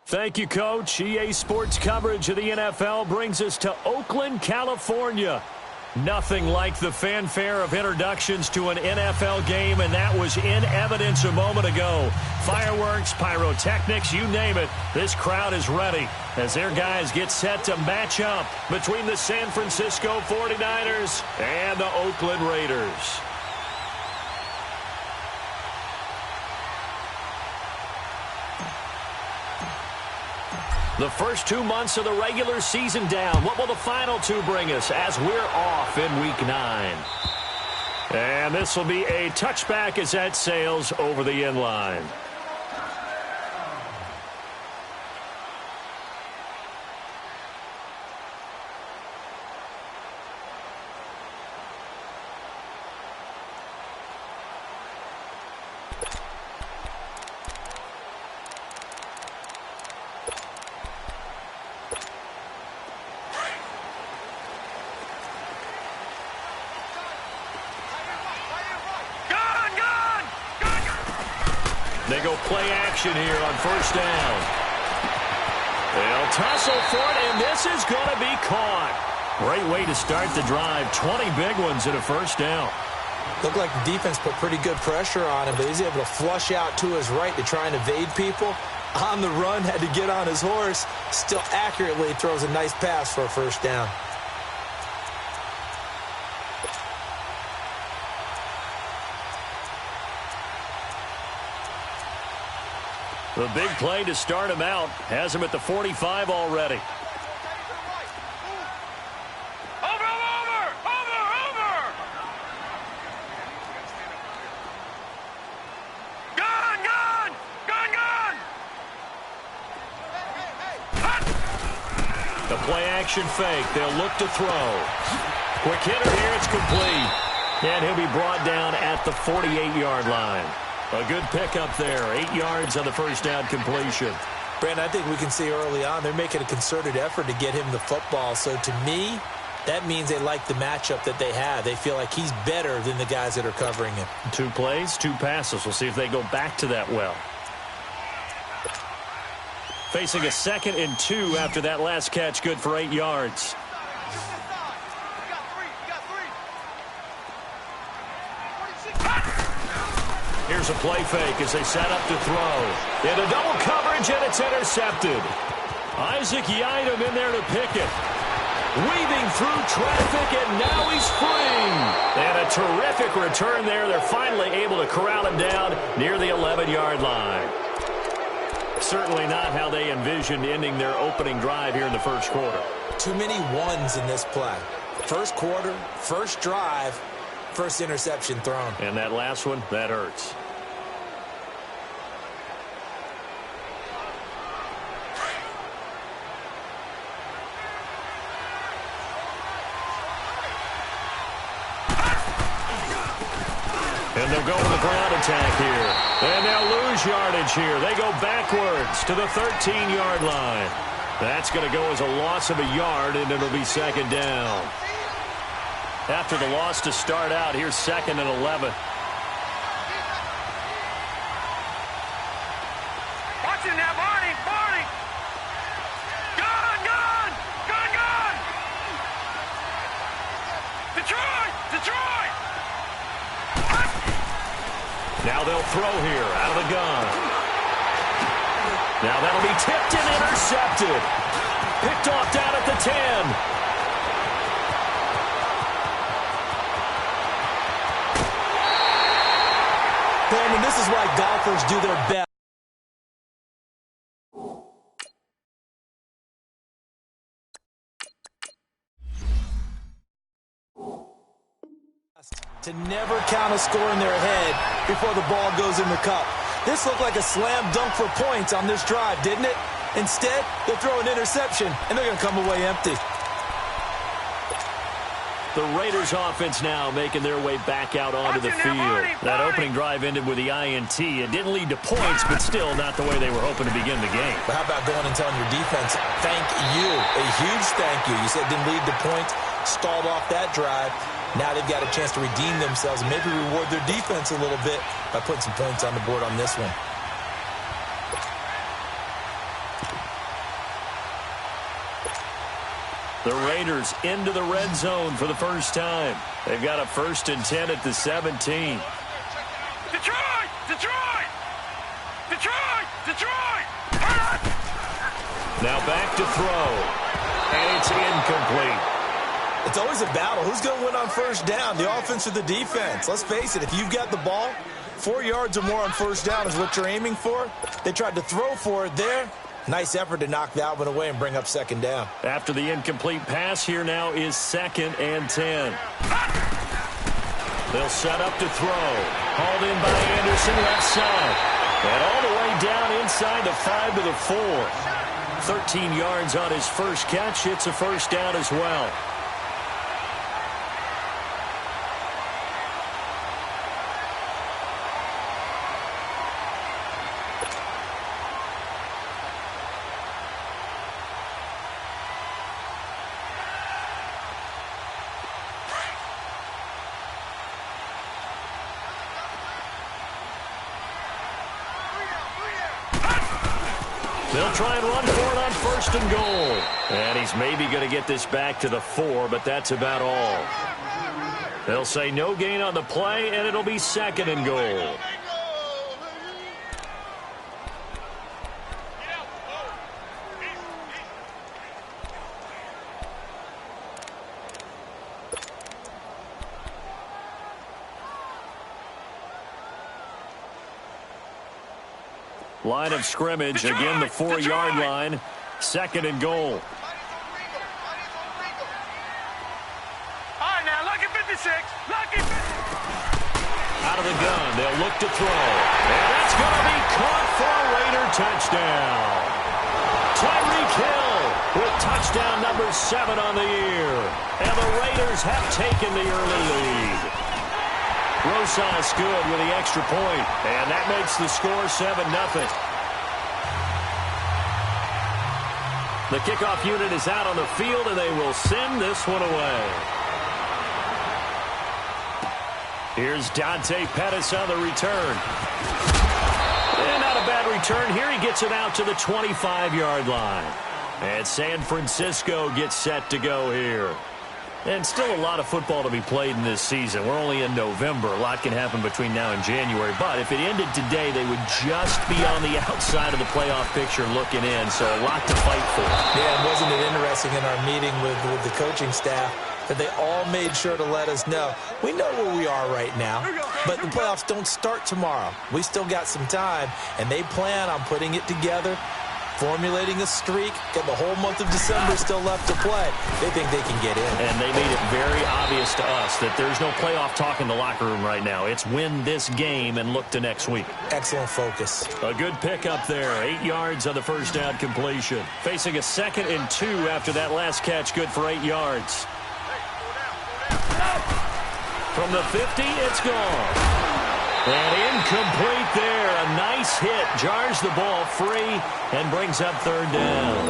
Thank you, Coach. EA Sports coverage of the NFL brings us to Oakland, California. Nothing like the fanfare of introductions to an NFL game, and that was in evidence a moment ago. Fireworks, pyrotechnics, you name it. This crowd is ready as their guys get set to match up between the San Francisco 49ers and the Oakland Raiders. The first 2 months of the regular season down. What will the final two bring us as we're off in Week 9? And this will be a touchback as that sails over the end line. They go play action here on first down. They'll tussle for it, and this is going to be caught. Great way to start the drive. 20 big ones in a first down. Looked like the defense put pretty good pressure on him, but he's able to flush out to his right to try and evade people. On the run, had to get on his horse. Still accurately throws a nice pass for a first down. The big play to start him out has him at the 45 already. The play action fake. They'll look to throw. Quick hitter here. It's complete. And he'll be brought down at the 48-yard line. A good pickup there. 8 yards on the first down completion. Brandon, I think we can see early on they're making a concerted effort to get him the football. So to me, that means they like the matchup that they have. They feel like he's better than the guys that are covering him. 2 plays, 2 passes. We'll see if they go back to that well. Facing a 2nd and 2 after that last catch, good for 8 yards. Here's a play fake as they set up to throw. Into double coverage, and it's intercepted. Isaac Yiadom in there to pick it. Weaving through traffic, and now he's free. And a terrific return there. They're finally able to corral him down near the 11-yard line. Certainly not how they envisioned ending their opening drive here in the first quarter. Too many ones in this play. First quarter, first drive, first interception thrown. And that last one, that hurts. And they'll go with the ground attack here. And they'll lose yardage here. They go backwards to the 13-yard line. That's going to go as a loss of a yard, and it'll be 2nd down. After the loss to start out, here's 2nd and 11. Watching that, Barney! Barney! Gun! Gun! Gun! Gun! Detroit! Detroit! Now they'll throw here out of the gun. Now that'll be tipped and intercepted. Picked off down at the 10. Brandon, this is why golfers do their best. To never count a score in their head before the ball goes in the cup. This looked like a slam dunk for points on this drive, didn't it? Instead, they'll throw an interception, and they're going to come away empty. The Raiders offense now making their way back out onto the field. That opening drive ended with the INT. It didn't lead to points, but still not the way they were hoping to begin the game. But how about going and telling your defense, thank you, a huge thank you. You said it didn't lead to points, stalled off that drive. Now they've got a chance to redeem themselves and maybe reward their defense a little bit by putting some points on the board on this one. The Raiders into the red zone for the first time. They've got a 1st and 10 at the 17. Detroit! Detroit! Detroit! Detroit! Now back to throw. And it's incomplete. It's always a battle. Who's going to win on first down, the offense or the defense? Let's face it, if you've got the ball, 4 yards or more on first down is what you're aiming for. They tried to throw for it there. Nice effort to knock that one away and bring up 2nd down. After the incomplete pass, here now is 2nd and 10. They'll set up to throw. Hauled in by Anderson, left side. And all the way down inside the 5 to the 4. 13 yards on his first catch. It's a first down as well. They'll try and run for it on 1st and goal. And he's maybe going to get this back to the 4, but that's about all. They'll say no gain on the play, and it'll be 2nd and goal. Line of scrimmage, again the 4-yard line. 2nd and goal. All right, now, lucky 56. Lucky 56. Out of the gun, they'll look to throw. And that's going to be caught for a Raider touchdown. Tyreek Hill with touchdown number 7 on the year. And the Raiders have taken the early lead. Rosas good with the extra point, and that makes the score 7-0. The kickoff unit is out on the field, and they will send this one away. Here's Dante Pettis on the return. And not a bad return here. He gets it out to the 25-yard line. And San Francisco gets set to go here. And still a lot of football to be played in this season. We're only in November. A lot can happen between now and January. But if it ended today, they would just be on the outside of the playoff picture looking in. So a lot to fight for. Yeah, and wasn't it interesting in our meeting with the coaching staff that they all made sure to let us know, we know where we are right now, but the playoffs don't start tomorrow. We still got some time, and they plan on putting it together, formulating a streak, got the whole month of December still left to play. They think they can get in. And they made it very obvious to us that there's no playoff talk in the locker room right now. It's win this game and look to next week. Excellent focus. A good pickup there. 8 yards on the first down completion. Facing a 2nd and 2 after that last catch, good for 8 yards. From the 50, it's gone. And incomplete there. A nice hit. Jars the ball free and brings up 3rd down.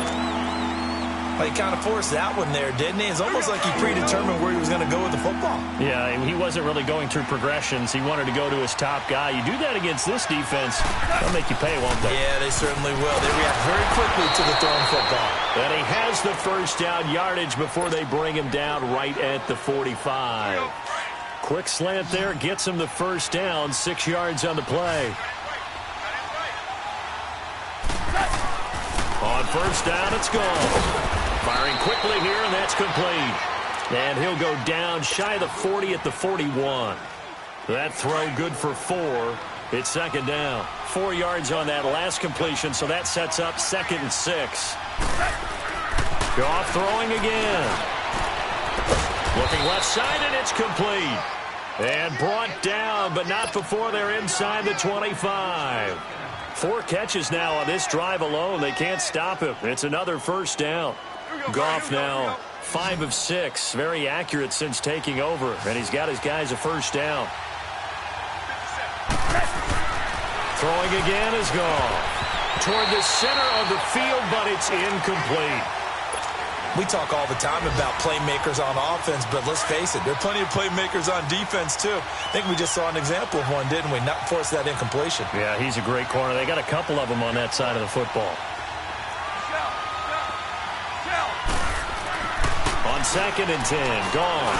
Well, he kind of forced that one there, didn't he? It's almost like he predetermined where he was going to go with the football. Yeah, he wasn't really going through progressions. He wanted to go to his top guy. You do that against this defense, they'll make you pay, won't they? Yeah, they certainly will. They react very quickly to the thrown football. And he has the first down yardage before they bring him down right at the 45. Quick slant there, gets him the first down, 6 yards on the play. On first down, it's gone. Firing quickly here, and that's complete. And he'll go down shy of the 40 at the 41. That throw good for 4. It's 2nd down. 4 yards on that last completion, so that sets up 2nd and 6. Goff throwing again. Looking left side, and it's complete. And brought down, but not before they're inside the 25. 4 catches now on this drive alone. They can't stop him. It's another first down. Goff now 5 of 6. Very accurate since taking over. And he's got his guys a first down. Throwing again is Goff. Toward the center of the field, but it's incomplete. We talk all the time about playmakers on offense, but let's face it, there are plenty of playmakers on defense, too. I think we just saw an example of one, didn't we? Not force that incompletion. Yeah, he's a great corner. They got a couple of them on that side of the football. on 2nd and 10. Gone.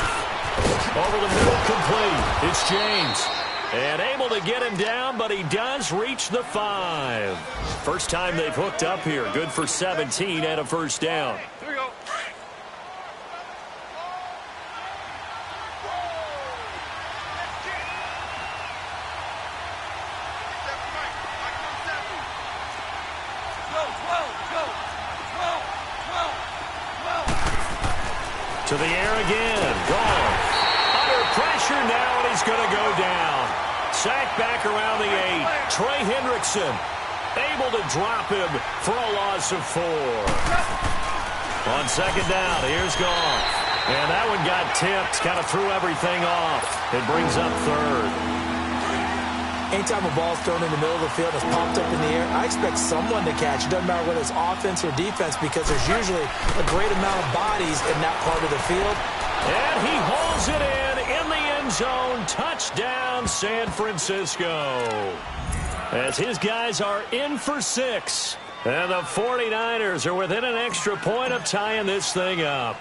Over the middle, complete. It's James. And able to get him down, but he does reach the 5. First time they've hooked up here. Good for 17 and a first down. Here we go. To the air again. Gone. Under pressure now, and he's going to go down. Sacked back around the 8. Trey Hendrickson able to drop him for a loss of 4. On 2nd down, here's Goff. And that one got tipped, kind of threw everything off. It brings up 3rd. Anytime a ball's thrown in the middle of the field and it's popped up in the air, I expect someone to catch. It doesn't matter whether it's offense or defense because there's usually a great amount of bodies in that part of the field. And he hauls it in the end zone. Touchdown, San Francisco. As his guys are in for 6. And the 49ers are within an extra point of tying this thing up.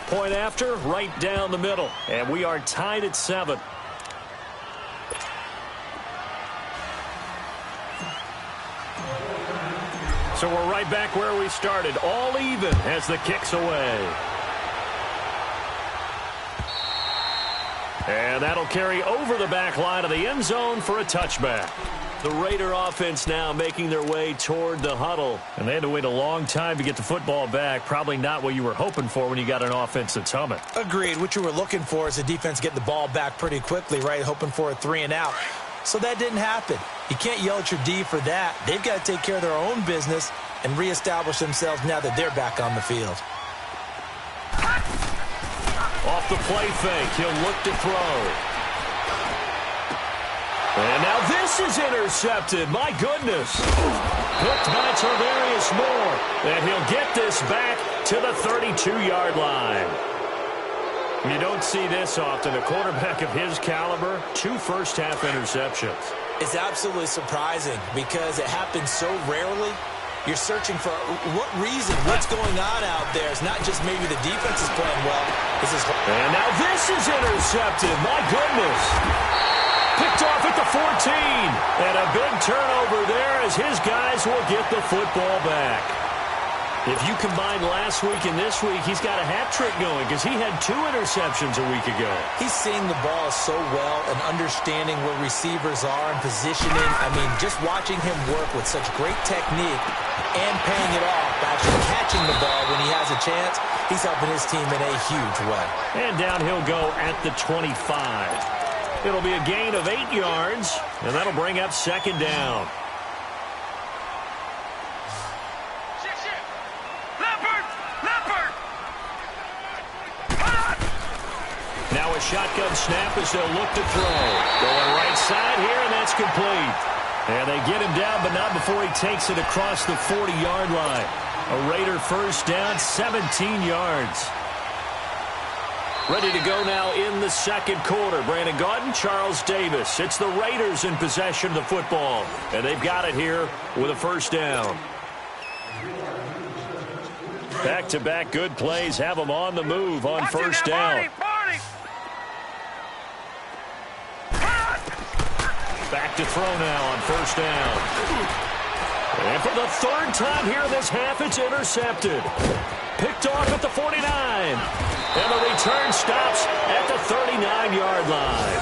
Point after, right down the middle. And we are tied at 7. So we're right back where we started. All even as the kick's away. And that'll carry over the back line of the end zone for a touchback. The Raider offense now making their way toward the huddle. And they had to wait a long time to get the football back. Probably not what you were hoping for when you got an offense that's humming. Agreed. What you were looking for is the defense getting the ball back pretty quickly, right? Hoping for a 3 and out. So that didn't happen. You can't yell at your D for that. They've got to take care of their own business and reestablish themselves now that they're back on the field. Off the play fake, he'll look to throw. And now this is intercepted. My goodness. Hooked by Tarvarius Moore. And he'll get this back to the 32-yard line. You don't see this often. A quarterback of his caliber, 2 first-half interceptions. It's absolutely surprising because it happens so rarely. You're searching for what reason, what's going on out there. It's not just maybe the defense is playing well. And now this is intercepted. My goodness. Picked off at the 14. And a big turnover there as his guys will get the football back. If you combine last week and this week, he's got a hat trick going because he had 2 interceptions a week ago. He's seeing the ball so well and understanding where receivers are and positioning. I mean, just watching him work with such great technique and paying it off, actually catching the ball when he has a chance, he's helping his team in a huge way. And down he'll go at the 25. It'll be a gain of 8 yards, and that'll bring up 2nd down. Now a shotgun snap as they'll look to throw. Going right side here, and that's complete. And they get him down, but not before he takes it across the 40-yard line. A Raider first down, 17 yards. Ready to go now in the 2nd quarter. Brandon Gaudin, Charles Davis. It's the Raiders in possession of the football. And they've got it here with a first down. Back-to-back good plays have them on the move on first down. Back to throw now on first down. And for the 3rd time here in this half, it's intercepted. Picked off at the 49. And the return stops at the 39-yard line.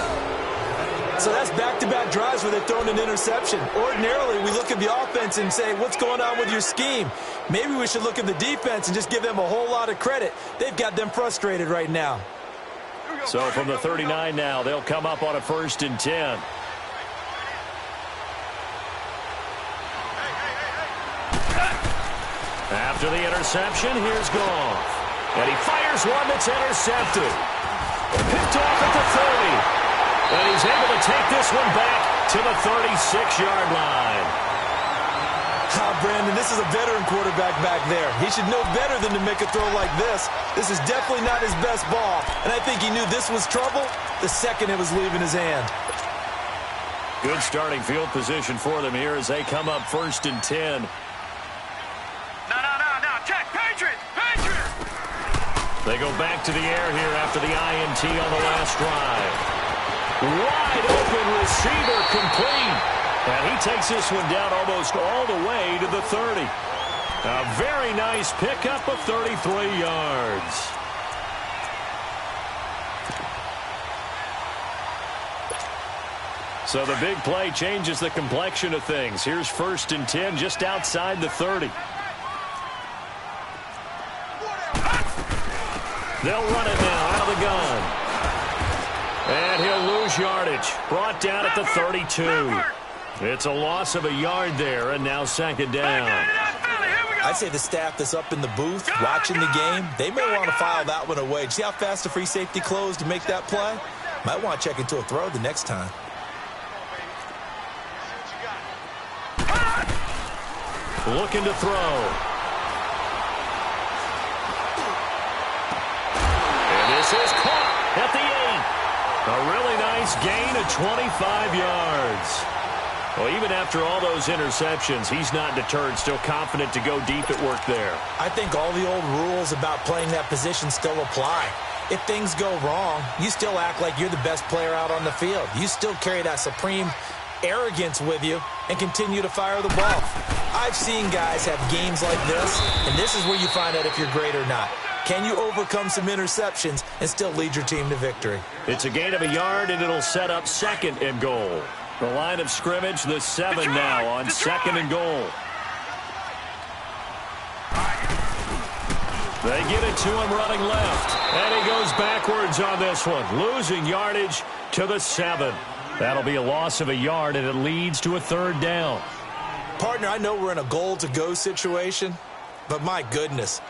So that's back-to-back drives where they're throwing an interception. Ordinarily, we look at the offense and say, what's going on with your scheme? Maybe we should look at the defense and just give them a whole lot of credit. They've got them frustrated right now. So from the 39 now, they'll come up on a 1st and 10. After the interception, here's Goff. And he fires one that's intercepted. Picked off at the 30. And he's able to take this one back to the 36-yard line. Brandon, this is a veteran quarterback back there. He should know better than to make a throw like this. This is definitely not his best ball. And I think he knew this was trouble the second it was leaving his hand. Good starting field position for them here as they come up 1st and 10. No. Check, Patriots. They go back to the air here after the INT on the last drive. Wide open receiver complete. And he takes this one down almost all the way to the 30. A very nice pickup of 33 yards. So the big play changes the complexion of things. Here's 1st and 10 just outside the 30. They'll run it now out of the gun. And he'll lose yardage. Brought down at the 32. It's a loss of a yard there, and now 2nd down. I'd say the staff that's up in the booth watching the game, they may want to file that one away. See how fast the free safety closed to make that play? Might want to check into a throw the next time. Looking to throw. This is caught at the 8. A really nice gain of 25 yards. Well, even after all those interceptions, he's not deterred, still confident to go deep at work there. I think all the old rules about playing that position still apply. If things go wrong, you still act like you're the best player out on the field. You still carry that supreme arrogance with you and continue to fire the ball. I've seen guys have games like this, and this is where you find out if you're great or not. Can you overcome some interceptions and still lead your team to victory? It's a gain of a yard, and it'll set up 2nd and goal. The line of scrimmage, the 7 now on 2nd and goal. They get it to him running left, and he goes backwards on this one, losing yardage to the 7. That'll be a loss of a yard, and it leads to a 3rd down. Partner, I know we're in a goal-to-go situation, but my goodness,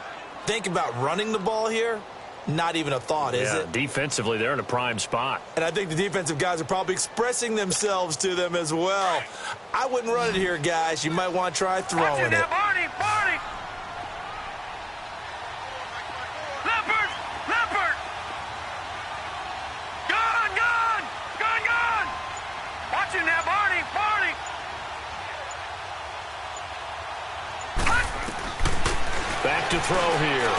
think about running the ball here. Not even a thought, is it? Defensively, they're in a prime spot. And I think the defensive guys are probably expressing themselves to them as well. I wouldn't run it here, guys. You might want to try throwing it. Barney! Leopard! Gun! Watching that, Barney! Back to throw here.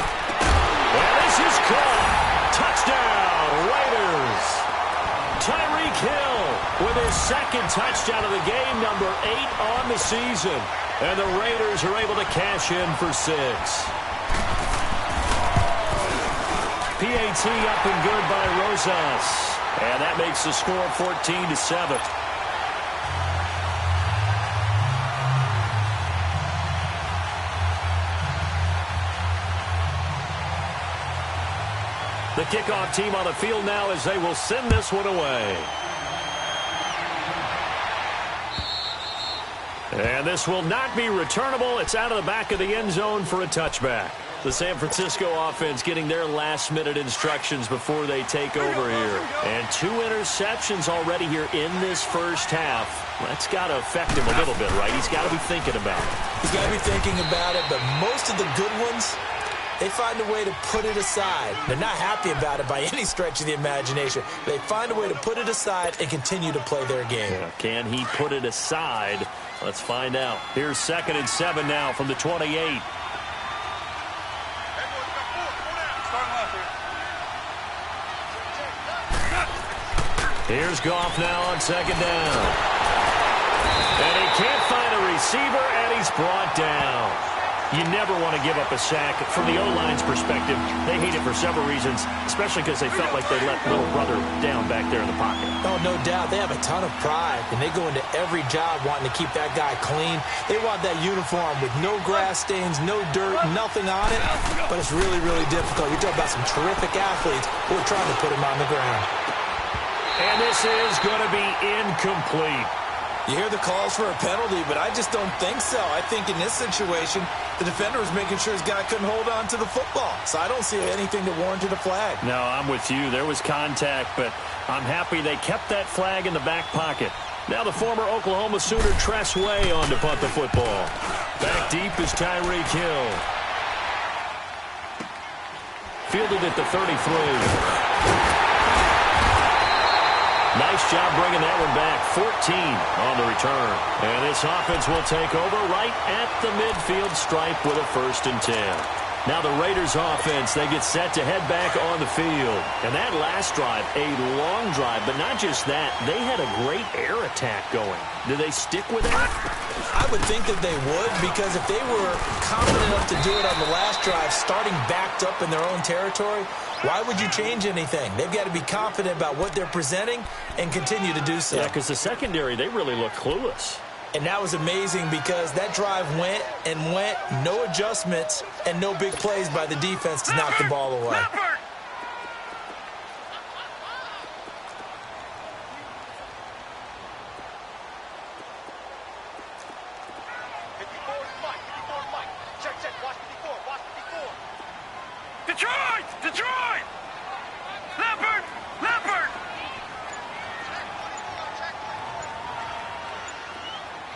And this is caught. Touchdown, Raiders. Tyreek Hill with his 2nd touchdown of the game, number 8 on the season. And the Raiders are able to cash in for 6. PAT up and good by Rosas. And that makes the score 14-7. The kickoff team on the field now as they will send this one away. And this will not be returnable. It's out of the back of the end zone for a touchback. The San Francisco offense getting their last-minute instructions before they take over here. And 2 interceptions already here in this first half. That's got to affect him a little bit, right? He's got to be thinking about it. He's got to be thinking about it, but most of the good ones, they find a way to put it aside. They're not happy about it by any stretch of the imagination. They find a way to put it aside and continue to play their game. Yeah, can he put it aside? Let's find out. Here's 2nd and 7 now from the 28. Here's Goff now on 2nd down. And he can't find a receiver, and he's brought down. You never want to give up a sack. From the O-line's perspective, they hate it for several reasons, especially because they felt like they let little brother down back there in the pocket. Oh, no doubt. They have a ton of pride, and they go into every job wanting to keep that guy clean. They want that uniform with no grass stains, no dirt, nothing on it. But it's really, really difficult. You're talking about some terrific athletes who are trying to put him on the ground. And this is going to be incomplete. You hear the calls for a penalty, but I just don't think so. I think in this situation, the defender was making sure his guy couldn't hold on to the football. So I don't see anything that warranted a flag. No, I'm with you. There was contact, but I'm happy they kept that flag in the back pocket. Now the former Oklahoma Sooner Tress Way on to punt the football. Back deep is Tyreek Hill. Fielded at the 33. Nice job bringing that one back. 14 on the return. And this offense will take over right at the midfield stripe with a 1st and 10. Now the Raiders offense, they get set to head back on the field. And that last drive, a long drive, but not just that. They had a great air attack going. Do they stick with that? I would think that they would, because if they were confident enough to do it on the last drive, starting backed up in their own territory, why would you change anything? They've got to be confident about what they're presenting and continue to do so. Yeah, because the secondary, they really look clueless. And that was amazing because that drive went and went, no adjustments, and no big plays by the defense to knock the ball away. Detroit! Detroit! Leopard! Leopard!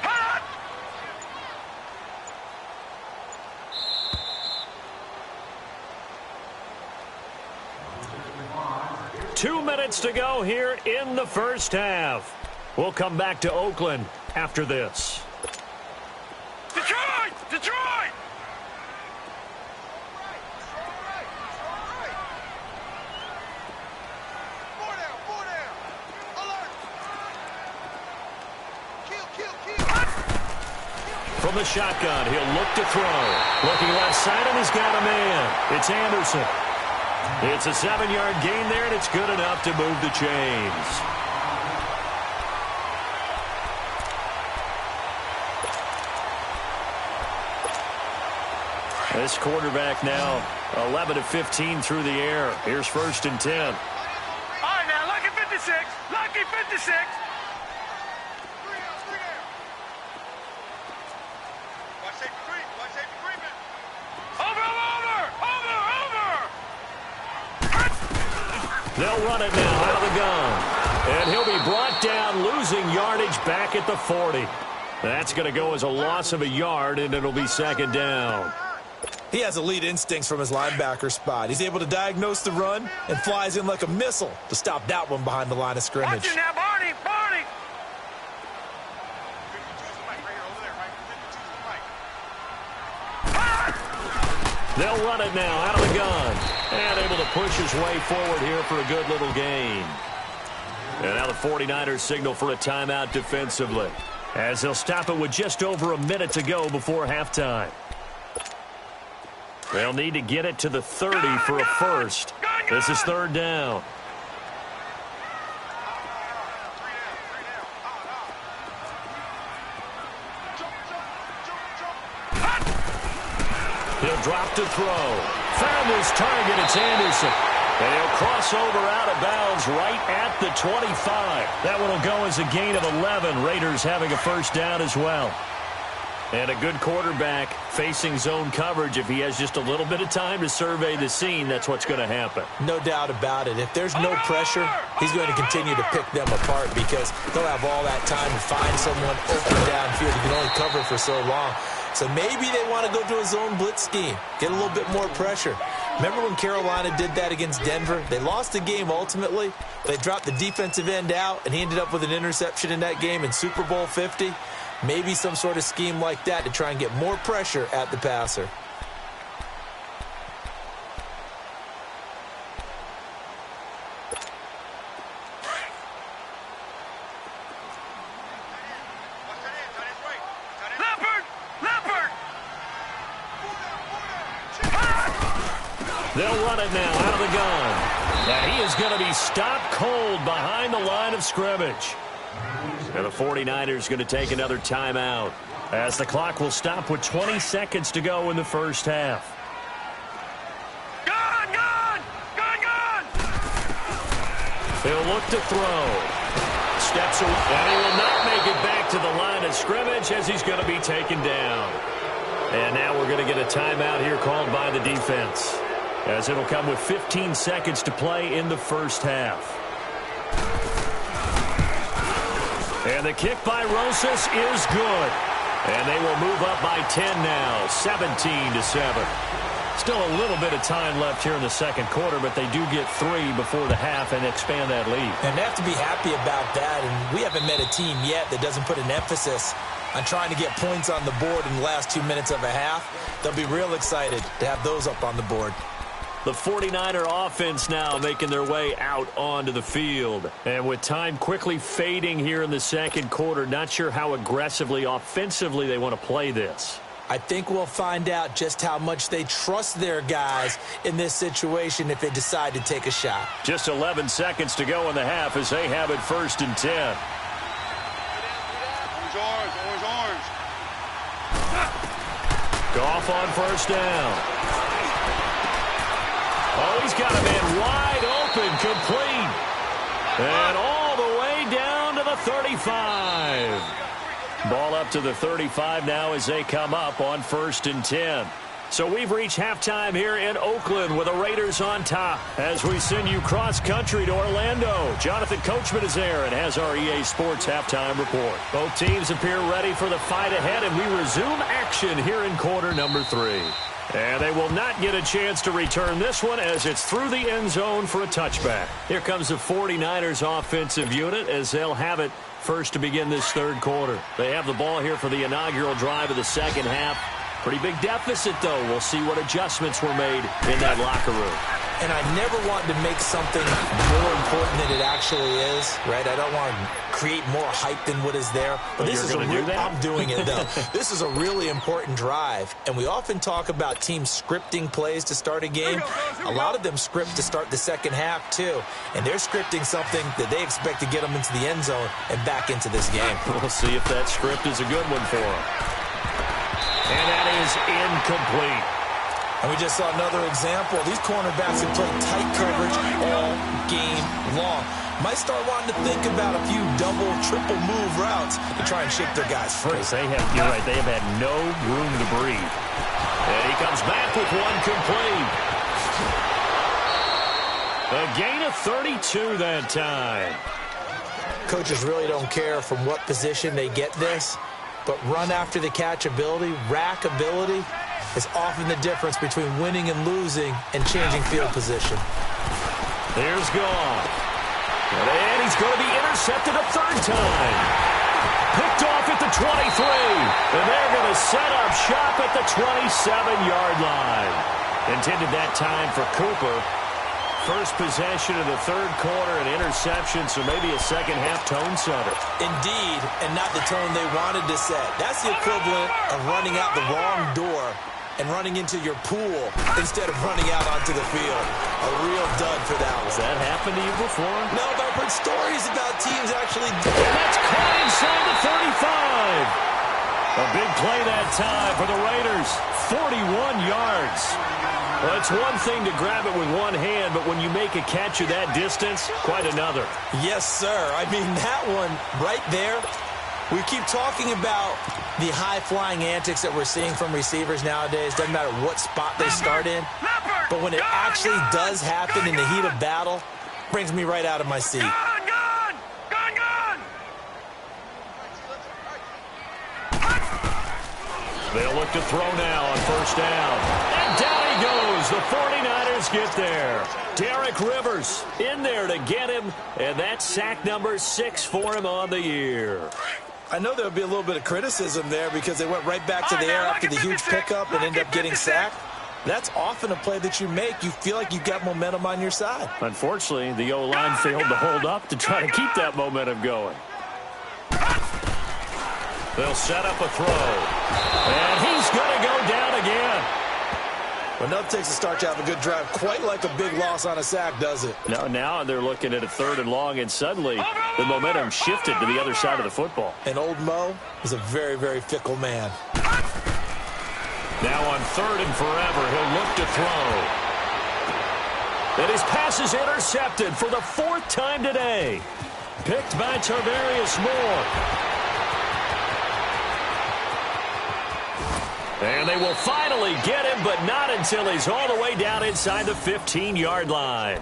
Hot! 2 minutes to go here in the first half. We'll come back to Oakland after this. Detroit! Detroit! From the shotgun, he'll look to throw. Looking left side, and he's got a man. It's Anderson. It's a 7-yard gain there, and it's good enough to move the chains. This quarterback now 11 of 15 through the air. Here's 1st and 10. All right, now, lucky 56. Lucky 56. They'll run it now out of the gun. And he'll be brought down, losing yardage back at the 40. That's going to go as a loss of a yard, and it'll be 2nd down. He has elite instincts from his linebacker spot. He's able to diagnose the run and flies in like a missile to stop that one behind the line of scrimmage. Watch it now, Barney! Barney! They'll run it now out of the gun. And able to push his way forward here for a good little gain. And now the 49ers signal for a timeout defensively, as they'll stop it with just over a minute to go before halftime. They'll need to get it to the 30 for a first. This is 3rd down. He'll drop to throw. Found his target. It's Anderson. And he'll cross over out of bounds right at the 25. That one will go as a gain of 11. Raiders having a first down as well. And a good quarterback facing zone coverage. If he has just a little bit of time to survey the scene, that's what's going to happen. No doubt about it. If there's no pressure, he's going to continue to pick them apart because they'll have all that time to find someone open downfield. He can only cover for so long. So maybe they want to go to a zone blitz scheme, get a little bit more pressure. Remember when Carolina did that against Denver? They lost the game ultimately. They dropped the defensive end out, and he ended up with an interception in that game in Super Bowl 50. Maybe some sort of scheme like that to try and get more pressure at the passer. They'll run it now out of the gun. And he is going to be stopped cold behind the line of scrimmage. And the 49ers going to take another timeout, as the clock will stop with 20 seconds to go in the first half. Gun! Gun! Gun! Gun! He'll look to throw. Steps away, and he will not make it back to the line of scrimmage as he's going to be taken down. And now we're going to get a timeout here called by the defense, as it'll come with 15 seconds to play in the first half. And the kick by Rosas is good. And they will move up by 10 now, 17-7. Still a little bit of time left here in the second quarter, but they do get 3 before the half and expand that lead. And they have to be happy about that. And we haven't met a team yet that doesn't put an emphasis on trying to get points on the board in the last 2 minutes of a half. They'll be real excited to have those up on the board. The 49er offense now making their way out onto the field. And with time quickly fading here in the second quarter, not sure how aggressively, offensively they want to play this. I think we'll find out just how much they trust their guys in this situation if they decide to take a shot. Just 11 seconds to go in the half as they have it 1st and 10. Orange. Goff on 1st down. Oh, he's got a man wide open, complete. And all the way down to the 35. Ball up to the 35 now as they come up on 1st and 10. So we've reached halftime here in Oakland with the Raiders on top as we send you cross-country to Orlando. Jonathan Coachman is there and has our EA Sports halftime report. Both teams appear ready for the fight ahead, and we resume action here in quarter number 3. And they will not get a chance to return this one as it's through the end zone for a touchback. Here comes the 49ers offensive unit as they'll have it first to begin this third quarter. They have the ball here for the inaugural drive of the second half. Pretty big deficit, though. We'll see what adjustments were made in that locker room. And I never want to make something more important than it actually is, right? I don't want to create more hype than what is there. But this is I'm doing it, though. This is a really important drive. And we often talk about teams scripting plays to start a game. A lot of them script to start the second half, too. And they're scripting something that they expect to get them into the end zone and back into this game. We'll see if that script is a good one for them. And that is incomplete. And we just saw another example. These cornerbacks have played tight coverage all game long. Might start wanting to think about a few double, triple move routes to try and shake their guys free. You're right, they have had no room to breathe. And he comes back with one complete. A gain of 32 that time. Coaches really don't care from what position they get this, but run after the catch ability, rack ability, is often the difference between winning and losing and changing field position. There's Goff. And he's going to be intercepted a third time. Picked off at the 23. And they're going to set up shop at the 27-yard line. Intended that time for Cooper. First possession of the third quarter, an interception, so maybe a second-half tone setter. Indeed, and not the tone they wanted to set. That's the equivalent of running out the wrong door and running into your pool instead of running out onto the field. A real dud for that one. Has that happened to you before? No, but I've heard stories about teams actually. And that's caught inside the 35. A big play that time for the Raiders. 41 yards. Well, it's one thing to grab it with one hand, but when you make a catch of that distance, quite another. Yes, sir. I mean, that one right there, we keep talking about the high-flying antics that we're seeing from receivers nowadays. Doesn't matter what spot they start in. But when it actually does happen in the heat of battle, brings me right out of my seat. They'll look to throw now on first down. And down he goes. The 49ers get there. Derek Rivers in there to get him. And that's sack number 6 for him on the year. I know there'll be a little bit of criticism there because they went right back to the air after the huge pickup and ended up getting sacked. That's often a play that you make. You feel like you've got momentum on your side. Unfortunately, the O-line failed to hold up to try to keep that momentum going. They'll set up a throw. And he's going to go down again. Well, nothing takes a start to have a good drive. Quite like a big loss on a sack, does it? No, now they're looking at a 3rd and long, and suddenly the momentum shifted to the other side of the football. And old Mo is a very, very fickle man. Now on 3rd and forever, he'll look to throw. And his pass is intercepted for the 4th time today. Picked by Tarvarius Moore. And they will finally get him, but not until he's all the way down inside the 15-yard line.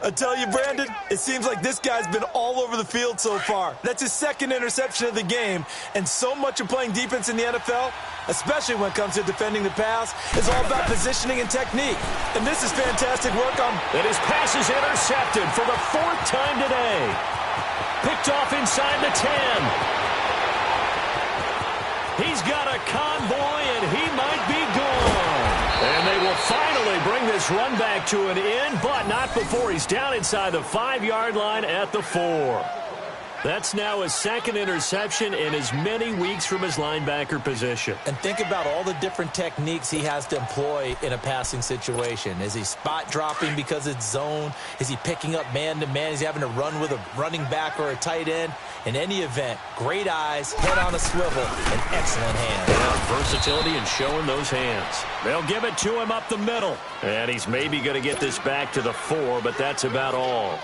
I tell you, Brandon, it seems like this guy's been all over the field so far. That's his 2nd interception of the game, and so much of playing defense in the NFL, especially when it comes to defending the pass, is all about positioning and technique. And this is fantastic work on... And his pass is intercepted for the 4th time today. Picked off inside the 10. He's got a convoy, and he might be gone. And they will finally bring this run back to an end, but not before he's down inside the 5-yard line at the 4. That's now his second interception in as many weeks from his linebacker position. And think about all the different techniques he has to employ in a passing situation. Is he spot dropping because it's zone? Is he picking up man-to-man? Is he having to run with a running back or a tight end? In any event, great eyes, head on a swivel, and excellent hands. Yeah, versatility and showing those hands. They'll give it to him up the middle. And he's maybe going to get this back to the 4, but that's about all.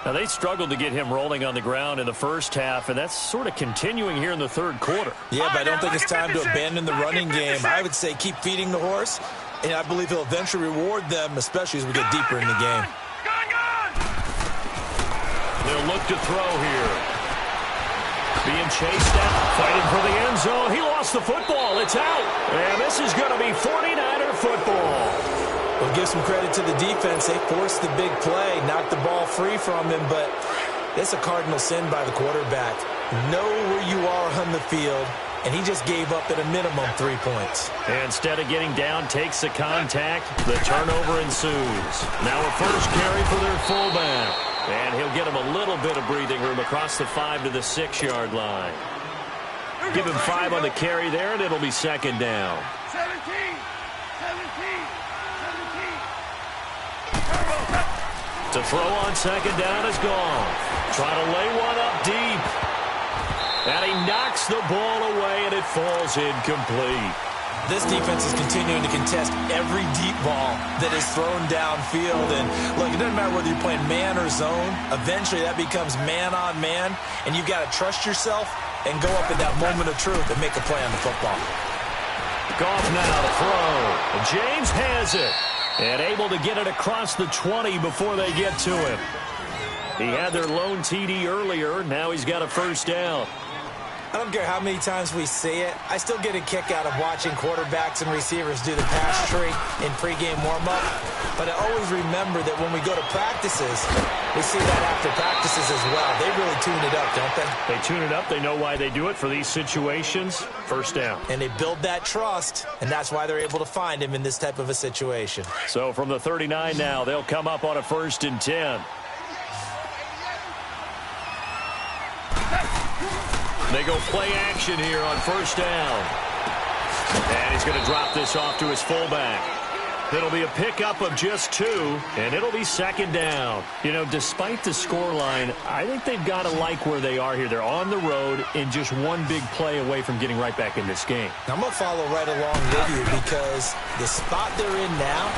Now, they struggled to get him rolling on the ground in the first half, and that's sort of continuing here in the third quarter. Yeah, but I don't think it's time to abandon the running game. I would say keep feeding the horse, and I believe he'll eventually reward them, especially as we get deeper in the game. They'll look to throw here. Being chased out, fighting for the end zone. He lost the football. It's out. And this is going to be 49er football. We'll give some credit to the defense. They forced the big play, knocked the ball free from him, but it's a cardinal sin by the quarterback. Know where you are on the field, and he just gave up at a minimum 3 points. And instead of getting down, takes the contact. The turnover ensues. Now a first carry for their fullback. And he'll get him a little bit of breathing room across the 5 to the 6-yard line. Give him 5 on the carry there, and it'll be second down. 17. To throw on second down is gone. Trying to lay one up deep. And he knocks the ball away, and it falls incomplete. This defense is continuing to contest every deep ball that is thrown downfield. And, look, it doesn't matter whether you're playing man or zone. Eventually, that becomes man-on-man, and you've got to trust yourself and go up in that moment of truth and make a play on the football. Goff now to throw. And James has it. And able to get it across the 20 before they get to him. He had their lone TD earlier. Now he's got a first down. I don't care how many times we see it. I still get a kick out of watching quarterbacks and receivers do the pass tree in pregame warm-up. But I always remember that when we go to practices, we see that after practices as well. They really tune it up, don't they? They tune it up. They know why they do it for these situations. First down. And they build that trust, and that's why they're able to find him in this type of a situation. So from the 39 now, they'll come up on a 1st and 10. They go play action here on first down. And he's going to drop this off to his fullback. It'll be a pickup of just 2, and it'll be second down. You know, despite the scoreline, I think they've got to like where they are here. They're on the road and just one big play away from getting right back in this game. Now, I'm going to follow right along with you because the spot they're in now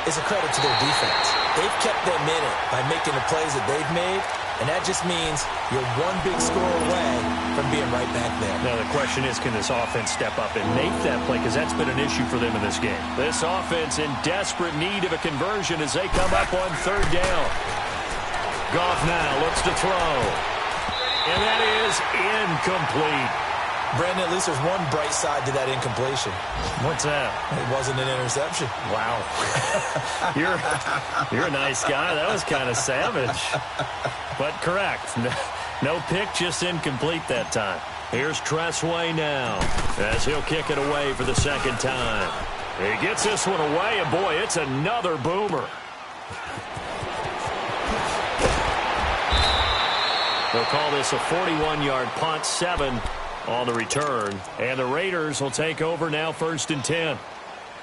is a credit to their defense. They've kept them in it by making the plays that they've made. And that just means you're one big score away from being right back there. Now, the question is, can this offense step up and make that play? Because that's been an issue for them in this game. This offense in desperate need of a conversion as they come up on third down. Goff now looks to throw. And that is incomplete. Brandon, at least there's one bright side to that incompletion. What's that? It wasn't an interception. Wow. You're a nice guy. That was kind of savage. But correct. No pick, just incomplete that time. Here's Tressway now as he'll kick it away for the second time. He gets this one away, and boy, it's another boomer. They'll call this a 41-yard punt, 7 on the return. And the Raiders will take over now, 1st and 10.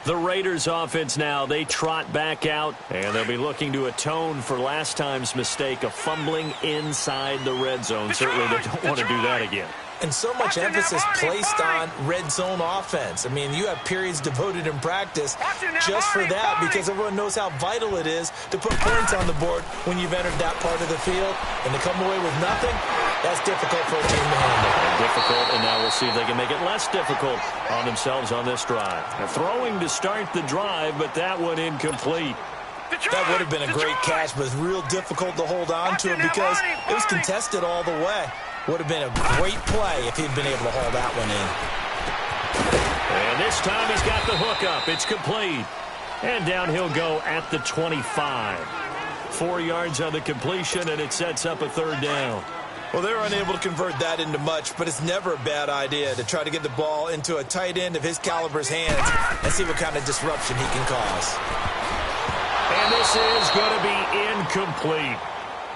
The Raiders offense now, they trot back out, and they'll be looking to atone for last time's mistake of fumbling inside the red zone. Certainly they don't want to do that again. And so much emphasis placed on red zone offense. I mean, you have periods devoted in practice just for that because everyone knows how vital it is to put points on the board when you've entered that part of the field. And to come away with nothing, that's difficult for a team to handle. Difficult, and now we'll see if they can make it less difficult on themselves on this drive. Now, throwing to start the drive, but that one incomplete. That would have been a great catch, but it's real difficult to hold on to it because it was contested all the way. Would have been a great play if he'd been able to haul that one in. And this time he's got the hook up. It's complete. And down he'll go at the 25. 4 yards on the completion, and it sets up a third down. Well, they're unable to convert that into much, but it's never a bad idea to try to get the ball into a tight end of his caliber's hands and see what kind of disruption he can cause. And this is going to be incomplete.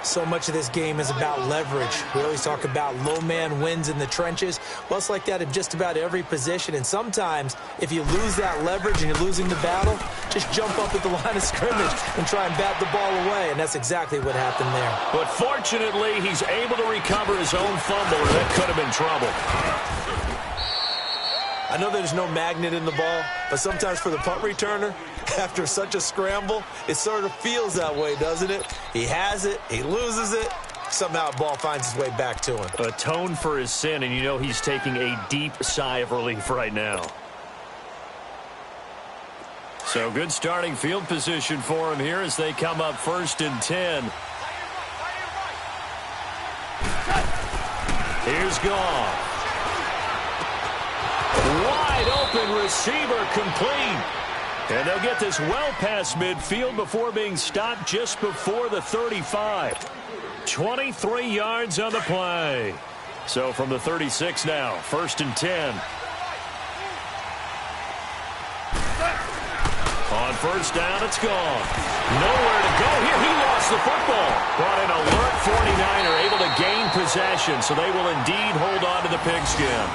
So much of this game is about leverage. We always talk about low man wins in the trenches. Well, it's like that in just about every position. And sometimes, if you lose that leverage and you're losing the battle, just jump up at the line of scrimmage and try and bat the ball away. And that's exactly what happened there. But fortunately, he's able to recover his own fumble, or that could have been trouble. I know there's no magnet in the ball, but sometimes for the punt returner, after such a scramble, it sort of feels that way, doesn't it? He has it, he loses it, somehow the ball finds its way back to him. Atone for his sin, and you know he's taking a deep sigh of relief right now. So good starting field position for him here as they come up 1st and 10. Here's Goff. Wide open receiver, complete. And they'll get this well past midfield before being stopped just before the 35. 23 yards on the play. So from the 36 now, 1st and 10. On 1st down, it's gone. Nowhere to go here. He lost the football. But an alert 49er able to gain possession, so they will indeed hold on to the pigskin.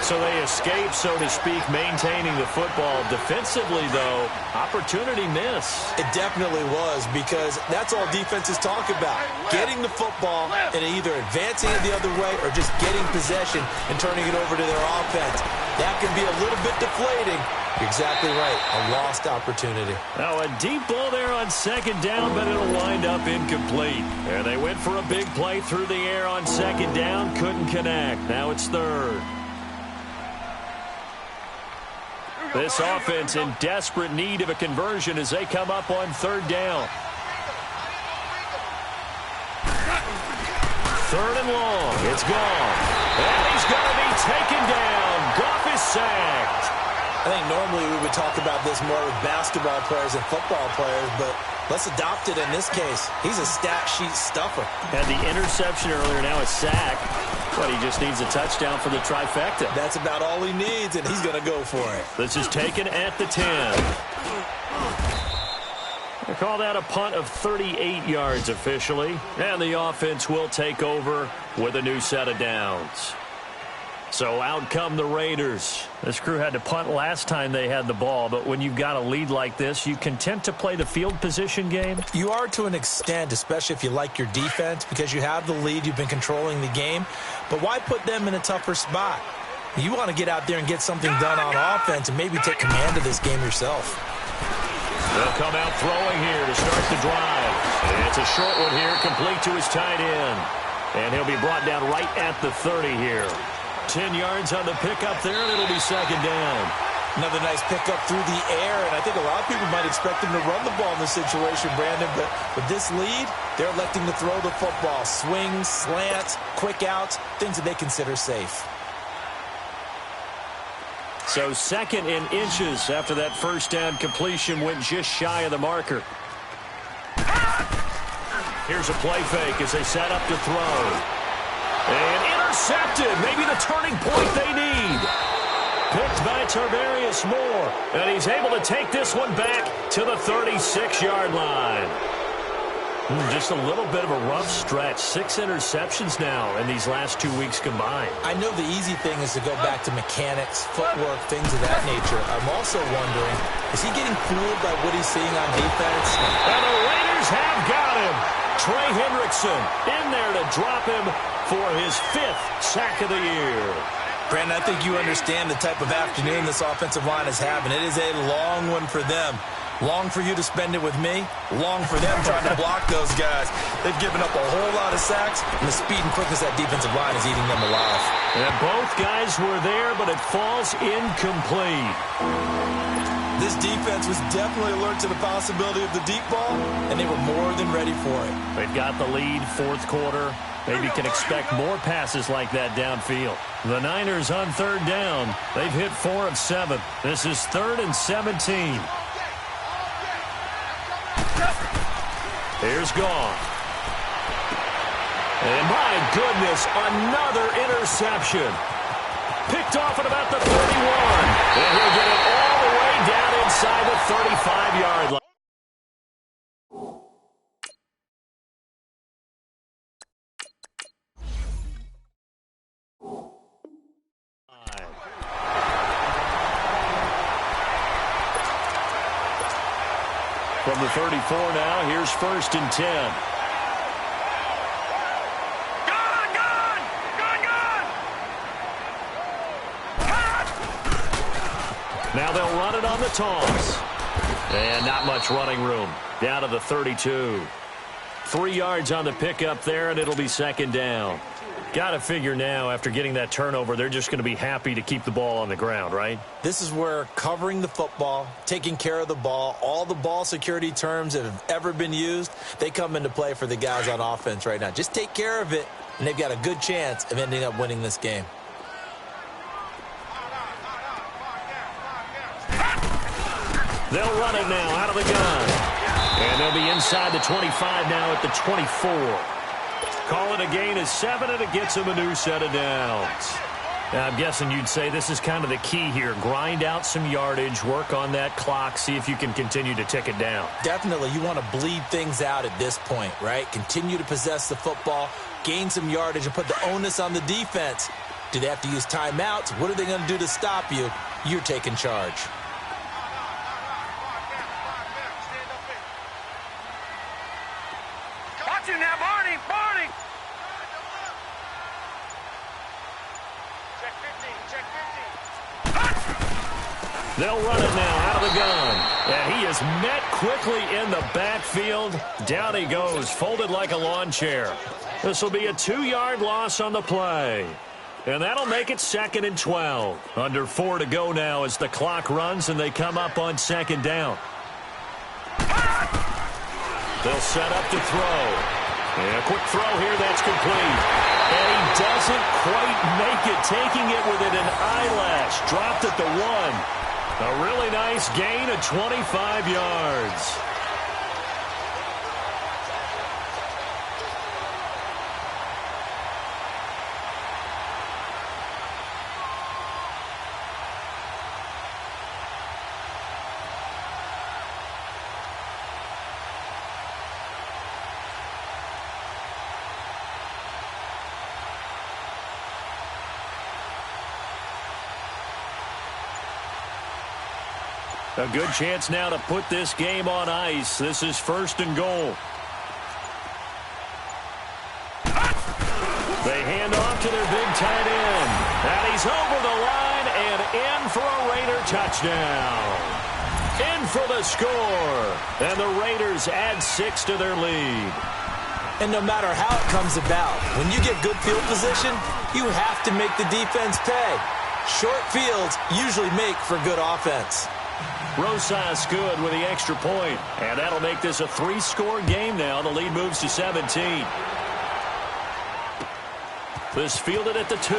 So they escape, so to speak, maintaining the football. Defensively, though, opportunity miss. It definitely was, because that's all defenses talk about. Getting the football and either advancing it the other way or just getting possession and turning it over to their offense. That can be a little bit deflating. You're exactly right. A lost opportunity. Now a deep ball there on 2nd down, but it'll wind up incomplete. And they went for a big play through the air on 2nd down. Couldn't connect. Now it's 3rd. This offense in desperate need of a conversion as they come up on 3rd down. 3rd and long. It's gone. And he's going to be taken down. Goff is sacked. I think normally we would talk about this more with basketball players and football players, but let's adopt it in this case. He's a stat sheet stuffer. Had the interception earlier, now a sack. But he just needs a touchdown for the trifecta. That's about all he needs, and he's going to go for it. This is taken at the 10. They call that a punt of 38 yards officially. And the offense will take over with a new set of downs. So out come the Raiders. This crew had to punt last time they had the ball, but when you've got a lead like this, you content to play the field position game? You are to an extent, especially if you like your defense, because you have the lead, you've been controlling the game. But why put them in a tougher spot? You want to get out there and get something done on offense and maybe take command of this game yourself. They'll come out throwing here to start the drive. And it's a short one here, complete to his tight end. And he'll be brought down right at the 30 here. 10 yards on the pickup there, and it'll be 2nd down. Another nice pickup through the air, and I think a lot of people might expect him to run the ball in this situation, Brandon, but with this lead, they're electing to throw the football. Swings, slants, quick outs, things that they consider safe. So 2nd and inches after that 1st down completion went just shy of the marker. Here's a play fake as they set up to throw. And intercepted. Maybe the turning point they need. Picked by Tarvarius Moore. And he's able to take this one back to the 36-yard line. Just a little bit of a rough stretch. 6 interceptions now in these last 2 weeks combined. I know the easy thing is to go back to mechanics, footwork, things of that nature. I'm also wondering, is he getting fooled by what he's seeing on defense? And the Raiders have got him. Trey Hendrickson in there to drop him for his 5th sack of the year. Brandon, I think you understand the type of afternoon this offensive line is having. It is a long one for them. Long for you to spend it with me. Long for them trying to block those guys. They've given up a whole lot of sacks, and the speed and quickness of that defensive line is eating them alive. And both guys were there, but it falls incomplete. This defense was definitely alert to the possibility of the deep ball, and they were more than ready for it. They've got the lead, 4th quarter. Maybe can expect more passes like that downfield. The Niners on 3rd down. They've hit 4 of 7. This is 3rd and 17. Here's Goff. And my goodness, another interception. Picked off at about the 31. And he'll get it all the way down inside the 35-yard line. From the 34 now, here's 1st and 10. Now they'll run it on the toss. And not much running room. Down to the 32. 3 yards on the pickup there, and it'll be 2nd down. Got to figure now, after getting that turnover, they're just going to be happy to keep the ball on the ground, right? This is where covering the football, taking care of the ball, all the ball security terms that have ever been used, they come into play for the guys on offense right now. Just take care of it, and they've got a good chance of ending up winning this game. They'll run it now out of the gun. And they'll be inside the 25 now at the 24. Call it a gain of 7, and it gets them a new set of downs. Now, I'm guessing you'd say this is kind of the key here. Grind out some yardage, work on that clock, see if you can continue to tick it down. Definitely, you want to bleed things out at this point, right? Continue to possess the football, gain some yardage, and put the onus on the defense. Do they have to use timeouts? What are they going to do to stop you? You're taking charge. Watch it now, Barney! Barney! Check 15, check 15. They'll run it now out of the gun. And he is met quickly in the backfield. Down he goes, folded like a lawn chair. This will be a 2-yard loss on the play. And that'll make it 2nd and 12. Under 4 to go now as the clock runs and they come up on 2nd down. They'll set up to throw. And a quick throw here, that's complete. And he doesn't quite make it, taking it within an eyelash. Dropped at the 1. A really nice gain of 25 yards. A good chance now to put this game on ice. This is 1st and goal. They hand off to their big tight end. And he's over the line and in for a Raider touchdown. In for the score. And the Raiders add 6 to their lead. And no matter how it comes about, when you get good field position, you have to make the defense pay. Short fields usually make for good offense. Rosas good with the extra point. And that'll make this a 3-score game now. The lead moves to 17. This fielded at the 2.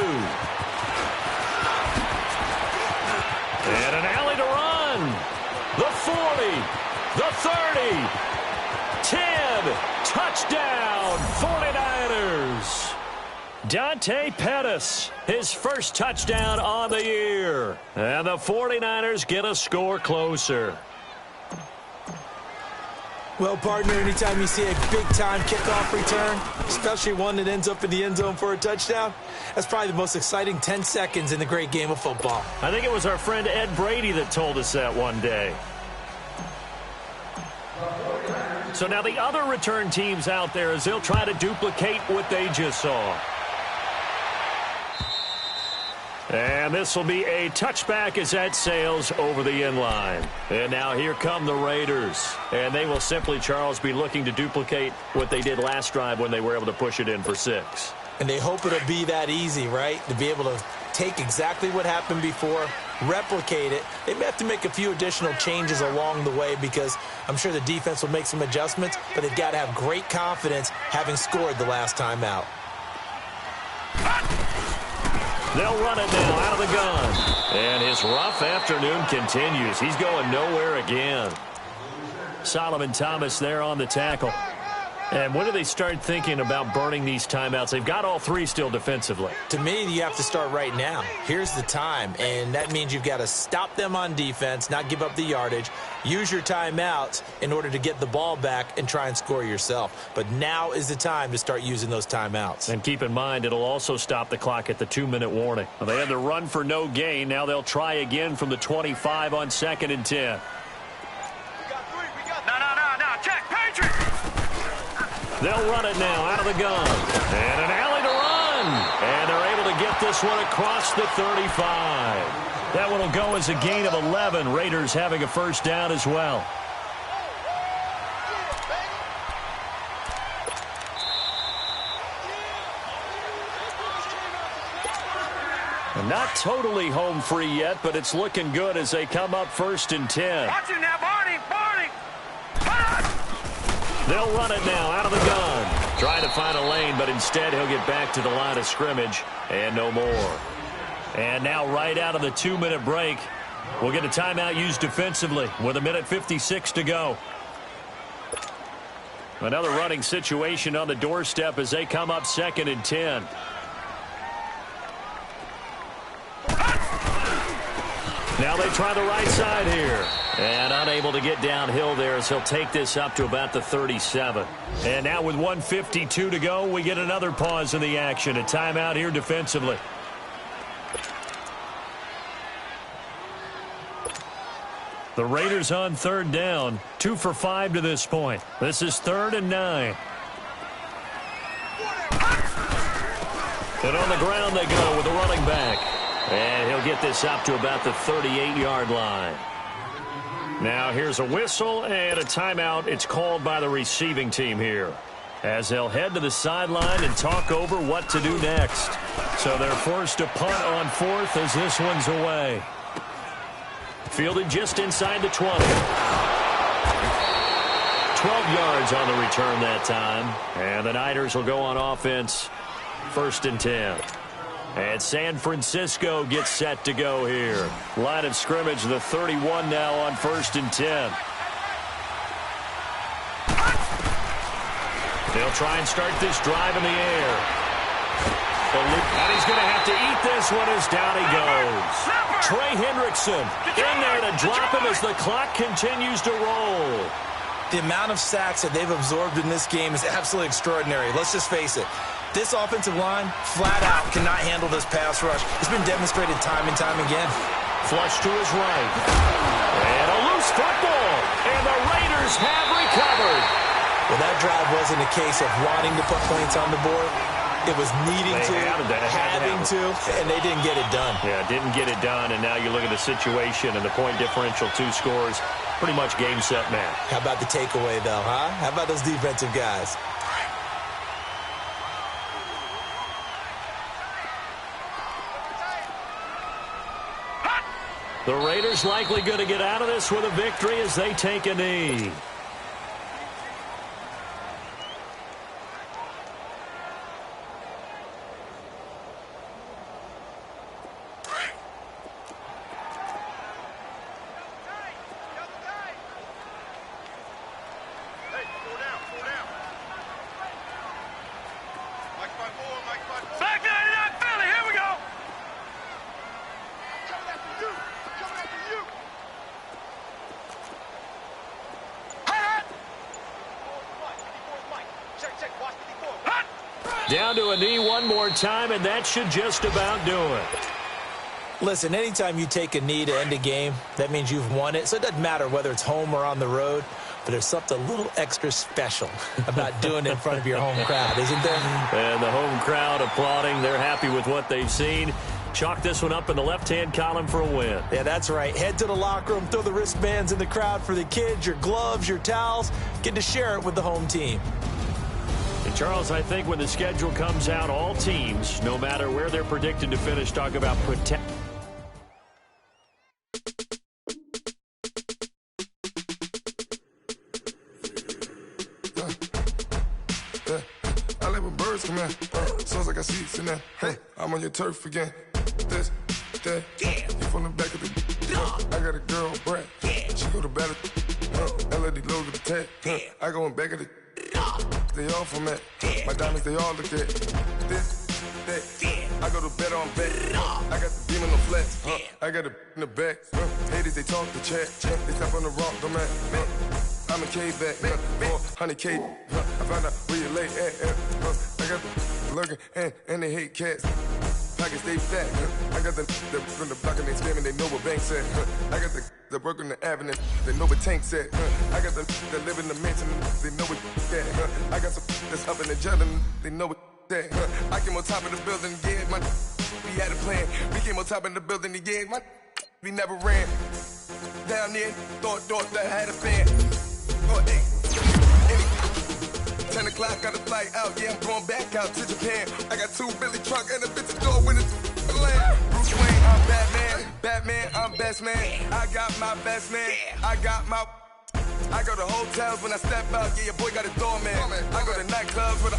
And an alley to run. The 40. The 30. 10. Touchdown, 49ers. Dante Pettis, his first touchdown on the year. And the 49ers get a score closer. Well, partner, anytime you see a big-time kickoff return, especially one that ends up in the end zone for a touchdown, that's probably the most exciting 10 seconds in the great game of football. I think it was our friend Ed Brady that told us that one day. So now the other return teams out there as they'll try to duplicate what they just saw. And this will be a touchback as that sails over the end line. And now here come the Raiders. And they will simply, Charles, be looking to duplicate what they did last drive when they were able to push it in for 6. And they hope it'll be that easy, right? To be able to take exactly what happened before, replicate it. They may have to make a few additional changes along the way because I'm sure the defense will make some adjustments, but they've got to have great confidence having scored the last time out. They'll run it now out of the gun. And his rough afternoon continues. He's going nowhere again. Solomon Thomas there on the tackle. And when do they start thinking about burning these timeouts? They've got all three still defensively. To me, you have to start right now. Here's the time, and that means you've got to stop them on defense, not give up the yardage, use your timeouts in order to get the ball back and try and score yourself. But now is the time to start using those timeouts. And keep in mind, it'll also stop the clock at the 2-minute warning. Well, they had the run for no gain. Now they'll try again from the 25 on 2nd and 10. They'll run it now out of the gun. And an alley to run. And they're able to get this one across the 35. That one will go as a gain of 11. Raiders having a first down as well. And not totally home free yet, but it's looking good as they come up 1st and 10. Watch it now, Barney! They'll run it now out of the gun. Trying to find a lane, but instead he'll get back to the line of scrimmage and no more. And now right out of the 2-minute break, we'll get a timeout used defensively with 1:56 to go. Another running situation on the doorstep as they come up 2nd and 10. Now they try the right side here. And unable to get downhill there as he'll take this up to about the 37. And now with 1:52 to go, we get another pause in the action. A timeout here defensively. The Raiders on 3rd down. 2 for 5 to this point. This is 3rd and 9. And on the ground they go with the running back. And he'll get this up to about the 38-yard line. Now here's a whistle and a timeout. It's called by the receiving team here as they'll head to the sideline and talk over what to do next. So they're forced to punt on 4th as this one's away. Fielded just inside the 20. 12 yards on the return that time. And the Niners will go on offense 1st and 10. And San Francisco gets set to go here. Line of scrimmage, the 31 now on 1st and 10. They'll try and start this drive in the air. And he's going to have to eat this one as down he goes. Trey Hendrickson in there to drop him as the clock continues to roll. The amount of sacks that they've absorbed in this game is absolutely extraordinary. Let's just face it. This offensive line, flat out, cannot handle this pass rush. It's been demonstrated time and time again. Flush to his right. And a loose football. And the Raiders have recovered. Well, that drive wasn't a case of wanting to put points on the board. It was needing to, having to, and they didn't get it done. Yeah, didn't get it done, and now you look at the situation and the point differential, 2 scores, pretty much game, set, match. How about the takeaway, though, huh? How about those defensive guys? The Raiders likely going to get out of this with a victory as they take a knee. Down to a knee one more time, and that should just about do it. Listen, anytime you take a knee to end a game, that means you've won it. So it doesn't matter whether it's home or on the road, but there's something a little extra special about doing it in front of your home crowd, isn't there? And the home crowd applauding. They're happy with what they've seen. Chalk this one up in the left-hand column for a win. Yeah, that's right. Head to the locker room, throw the wristbands in the crowd for the kids, your gloves, your towels. Get to share it with the home team. And Charles, I think when the schedule comes out, all teams, no matter where they're predicted to finish, talk about protect. I let my birds come in. Sounds like I see seats in there. Hey, I'm on your turf again. This, that, you from the back of the. I got a girl, Brad. She go to battle. LED logo the tag. I go in back of the. they all from it. My diamonds, they all look at this, that. I go to bed on bet. I got the demon on flex. I got it in the back. Haters, they talk the chat. They step on the rock, don't man. I'm a cave back. 400K. I found out where you lay at. I got the lurking and they hate cats. Pockets, they fat. I got the from the block and they screaming, they know what banks at. I got the work on the avenue, they know what tanks at. I got the live in the mansion, they know what that. I got some that's up in the jelly, they know what that. I came on top of the building, yeah, we had a plan. We came on top of the building, yeah, we never ran. Down there, thought that I had a fan. 10 o'clock, got a flight out, yeah, I'm going back out to Japan. I got 2 Billy truck and a bitch door with a land. Bruce Wayne, I'm Batman, I'm best man. I got my best man, I go to hotels when I step out, yeah, your boy got a doorman. I go to nightclubs with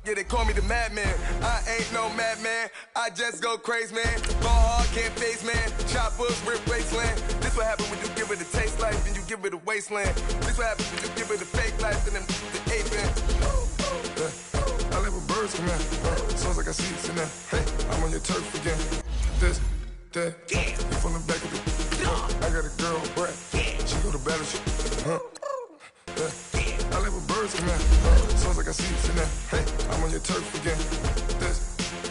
yeah, they call me the madman. I ain't no madman, I just go crazy, man. Ball hard, can't face, man. Choppers, rip wasteland. This what happen when you give it a taste life and you give it a wasteland. This what happen when you give it a fake life and then the ape man. I live with birds come in. Sounds like I see it in there. Hey, I'm on your turf again. This, that, you from the back of the I got a girl, Brett. She go to battle shit. I live with birds come in. Sounds like I see it in there. Hey, I'm on your turf again. This,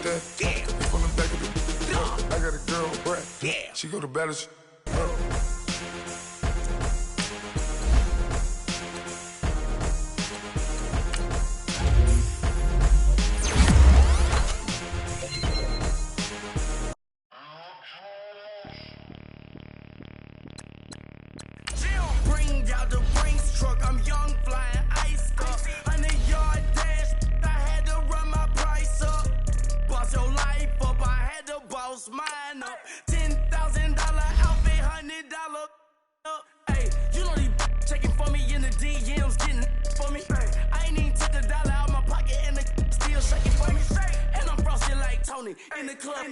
that, you from the back of the I got a girl, Brett. She go to battle shit. Bring out the Brinks truck, I'm young, flying iced up. 100-yard dash, I had to run my price up. Boss your life up, I had to boss mine up. $10,000 outfit, $100 up. Hey, you know these checking for me in the DMs, getting for me. I ain't even took a dollar out my pocket and the still shaking for me. And I'm frosted like Tony in the club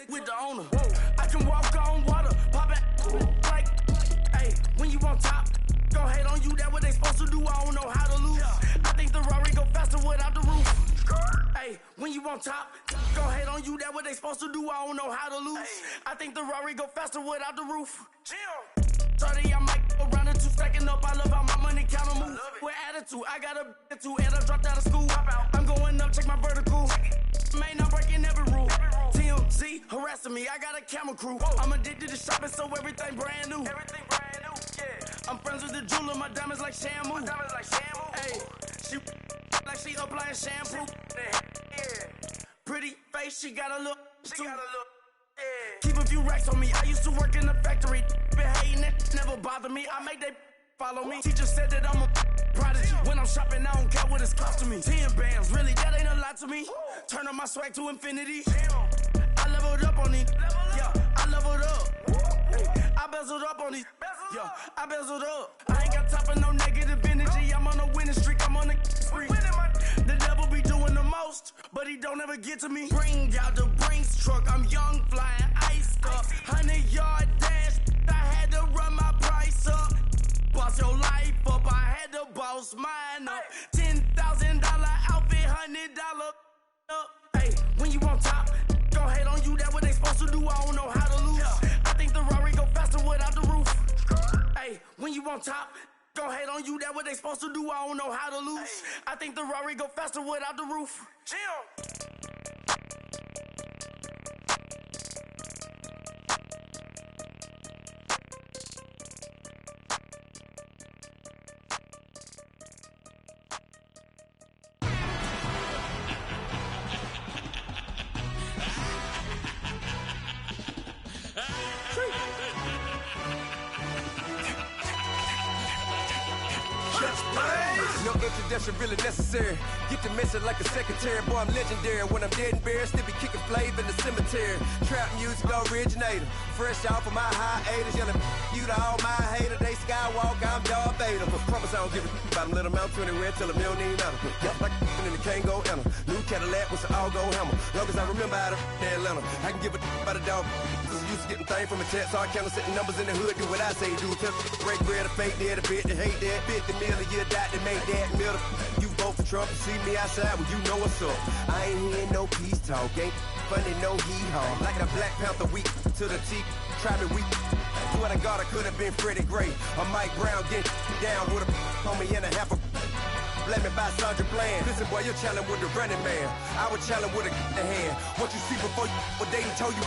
with the owner. I can walk on water, pop it like. Hey, when you on top, gon' hate on you, that what they supposed to do, I don't know how to lose. I think the Rari go faster without the roof. Hey, when you on top, gon' hate on you, that what they supposed to do, I don't know how to lose. I think the Rari go faster without the roof. 30, I might go around the 2 stacking up, I love how my money counter move. With attitude, I got a attitude, and I dropped out of school. I'm going up, check my vertical. Man, I'm breaking every rule. TMZ harassing me, I got a camera crew. I'm addicted to shopping, so everything brand new. I'm friends with the jeweler, my diamonds like Shamu. Hey, she like she applying shampoo. Pretty face, she got a look. Keep a few racks on me. I used to work in the factory. Been hating it, never bother me. I make they follow me. Teacher said that I'm a prodigy. When I'm shopping, I don't care what it's costing me. 10 bands, really, that ain't a lot to me. Turn up my swag to infinity. I leveled up on these. Yeah, I leveled up. I bezeled up on these. Yeah, I bezeled up. I ain't got time for no negative energy. I'm on a winning streak. I'm on a spree. The devil be doing the most, but he don't ever get to me. Bring out the Brinks truck. I'm young, flying iced up. 100-yard dash. I had to run my price up. Boss your life up. I had to boss mine up. $10,000 outfit, $100 up. Hey, when you on top, gon' hate on you. That what they supposed to do. I don't know how to lose. I think the Rari go faster without the roof. Hey, when you on top, gon' hate on you. That what they supposed to do. I don't know how to lose. I think the Rari go faster without the roof. No introduction really necessary. Get the message like a secretary. Boy, I'm legendary. When I'm dead and buried, still be kicking flavor in the cemetery. Trap music originator. Fresh off of my hiatus. Yelling you to all my haters. They skywalk, I'm Darth Vader. Chromosome don't give a about them. Let them out to anywhere till a million ain't matter. Yep, like in the Kango enter. New Cadillac with an all-go hammer. Long as I remember how to Atlanta. I can give a about a dog. Cause used to getting things from a text. So I count setting numbers in the hood. Do what I say do. Tell break bread, a fake dead, a bit, they hate that. 50 million a year, that make that middle. You vote for Trump, you see me outside when you know what's up. I ain't hearing no peace talk. Ain't funny, no hee-haw. Like a Black Panther week to the teeth. Try me weak. Swear to God, I could have been Freddie Gray or Mike Brown. Get down with a on me and a half a. Blame me by Sandra Bland. Listen, boy, you're challenging with the running man. I was challenging with a hand. What you see before you, what they done told you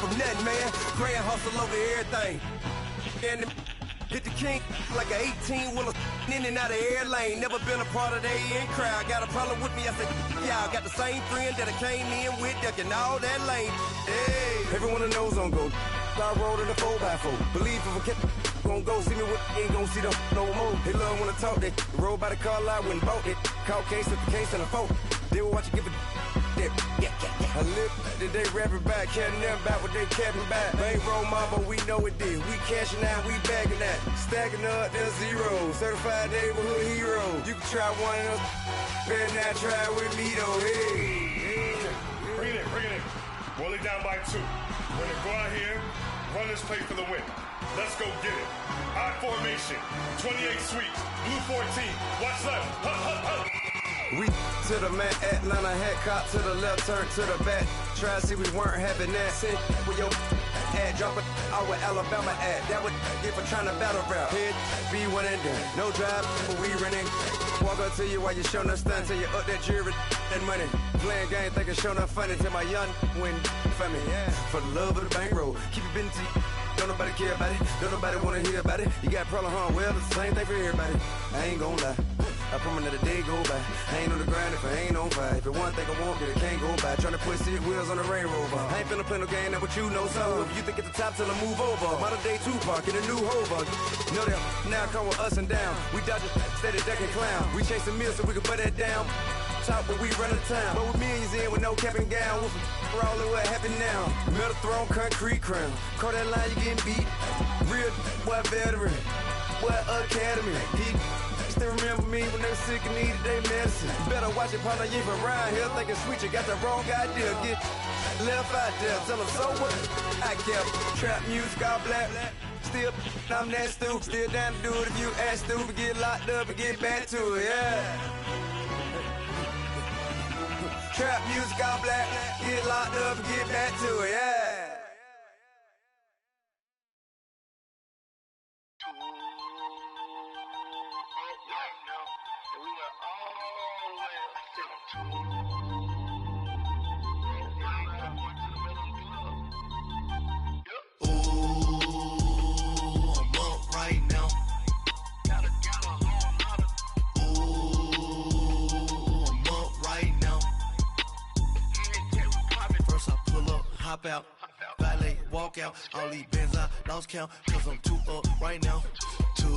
from nothing, man. Grand hustle over everything. And hit the king like an 18-wheeler in and out of air lane. Never been a part of the AN crowd. Got a problem with me, I said, yeah, I got the same friend that I came in with, ducking all that lane. Hey, everyone that knows on go. I rolled in a 4x4. Believe if a kid gon' go see me with ain't gon' see them no more. They love when I talk that. Roll by the car lot when bought it. Call case with the case and a phone. They will watch you give it that. I live that they rapping back, caring them back what they capping back. Bankroll mama, we know it did. We cashing out, we bagging that. Stacking up, there's zero. Certified neighborhood hero. You can try one of them. Better not try with me though. Hey. Bring it in. Roll it down by 2. We're gonna go out here, run this play for the win. Let's go get it. I formation, 28 sweeps, blue 14. Watch left. We to the man, Atlanta hat cop to the left, turn to the back. Try to see we weren't having that. Sit with your ad, drop it out with Alabama ad. That would get for trying to battle rap. Head, be one and done. No drive, but we running. Walk up to you while you showing us stun till you up that jewelry and money. Playing game, thinking showing up funny till my young win for me. Yeah. For the love of the bankroll, keep it busy. Don't nobody care about it. Don't nobody wanna hear about it. You got a problem, huh? Well, it's the same thing for everybody. I ain't gon' lie. I promise that a day go by. I ain't on the grind if I ain't on fire. If it one thing I want, then it can't go by. Tryna put 6 wheels on the Range Rover. I ain't finna play no game, that what you know. So if you think at the top till I move over. Modern day Tupac in a new hover. Know that now come with us and down. We dodge it, steady ducking clown. We chasing meals so we can butt that down. Top but we run the town. But with millions in with no cap and gown. We're all in what happened now. Metal throne, concrete crown. Call that line, you getting beat. Real boy veteran. Boy academy. Still remember me when they were sick and needed their medicine. Better watch it, partner, you ain't from around here thinking sweet, you got the wrong idea. Get left out there, tell them so what? I kept trap music all black. Still, I'm that stupid. Still down to do it if you act stupid. Get locked up and get back to it, yeah. Trap music all black. Get locked up and get back to it, yeah. Hop out, valet, walk out. All these bands I lost count, cause I'm too up right now. Too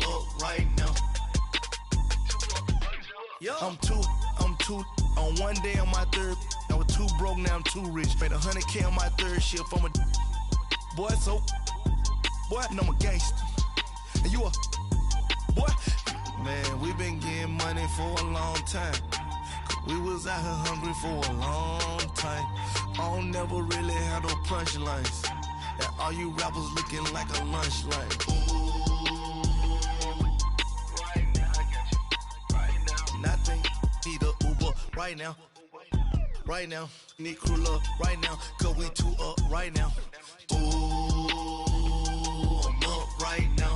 up right now. I'm too on one day on my third. I was too broke, now I'm too rich. Made 100K on my third shift from a boy, so boy, and I'm a gangster. And you a boy, man, we been getting money for a long time. We was out here hungry for a long time. I don't never really have no punchlines. And all you rappers looking like a lunch line. Right now, I got you. Right now. Nothing, need a Uber right now. Right now, need crew up right now. Cause we too up right now. Ooh, I'm up right now.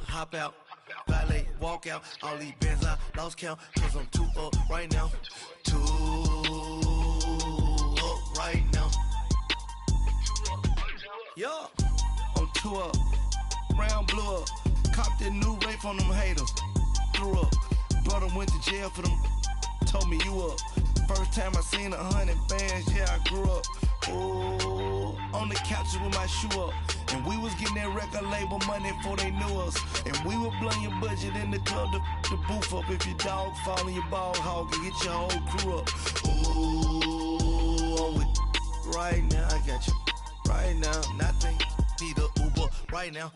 Hop out, valet, walk out. All these bands I lost count, cause I'm too up right now. Too up right now. Yo, I'm too up. Round blew up. Copped that new rape from them haters. Threw up. Brother went to jail for them. Told me you up. First time I seen 100 bands, yeah, I grew up. Oh, on the couches with my shoe up. And we was getting that record label money before they knew us. And we were blowing your budget in the club to booth up. If your dog fall in your ball hog and get your whole crew up. Ooh, I'm with right now. I got you right now. Nothing. Need a Uber right now.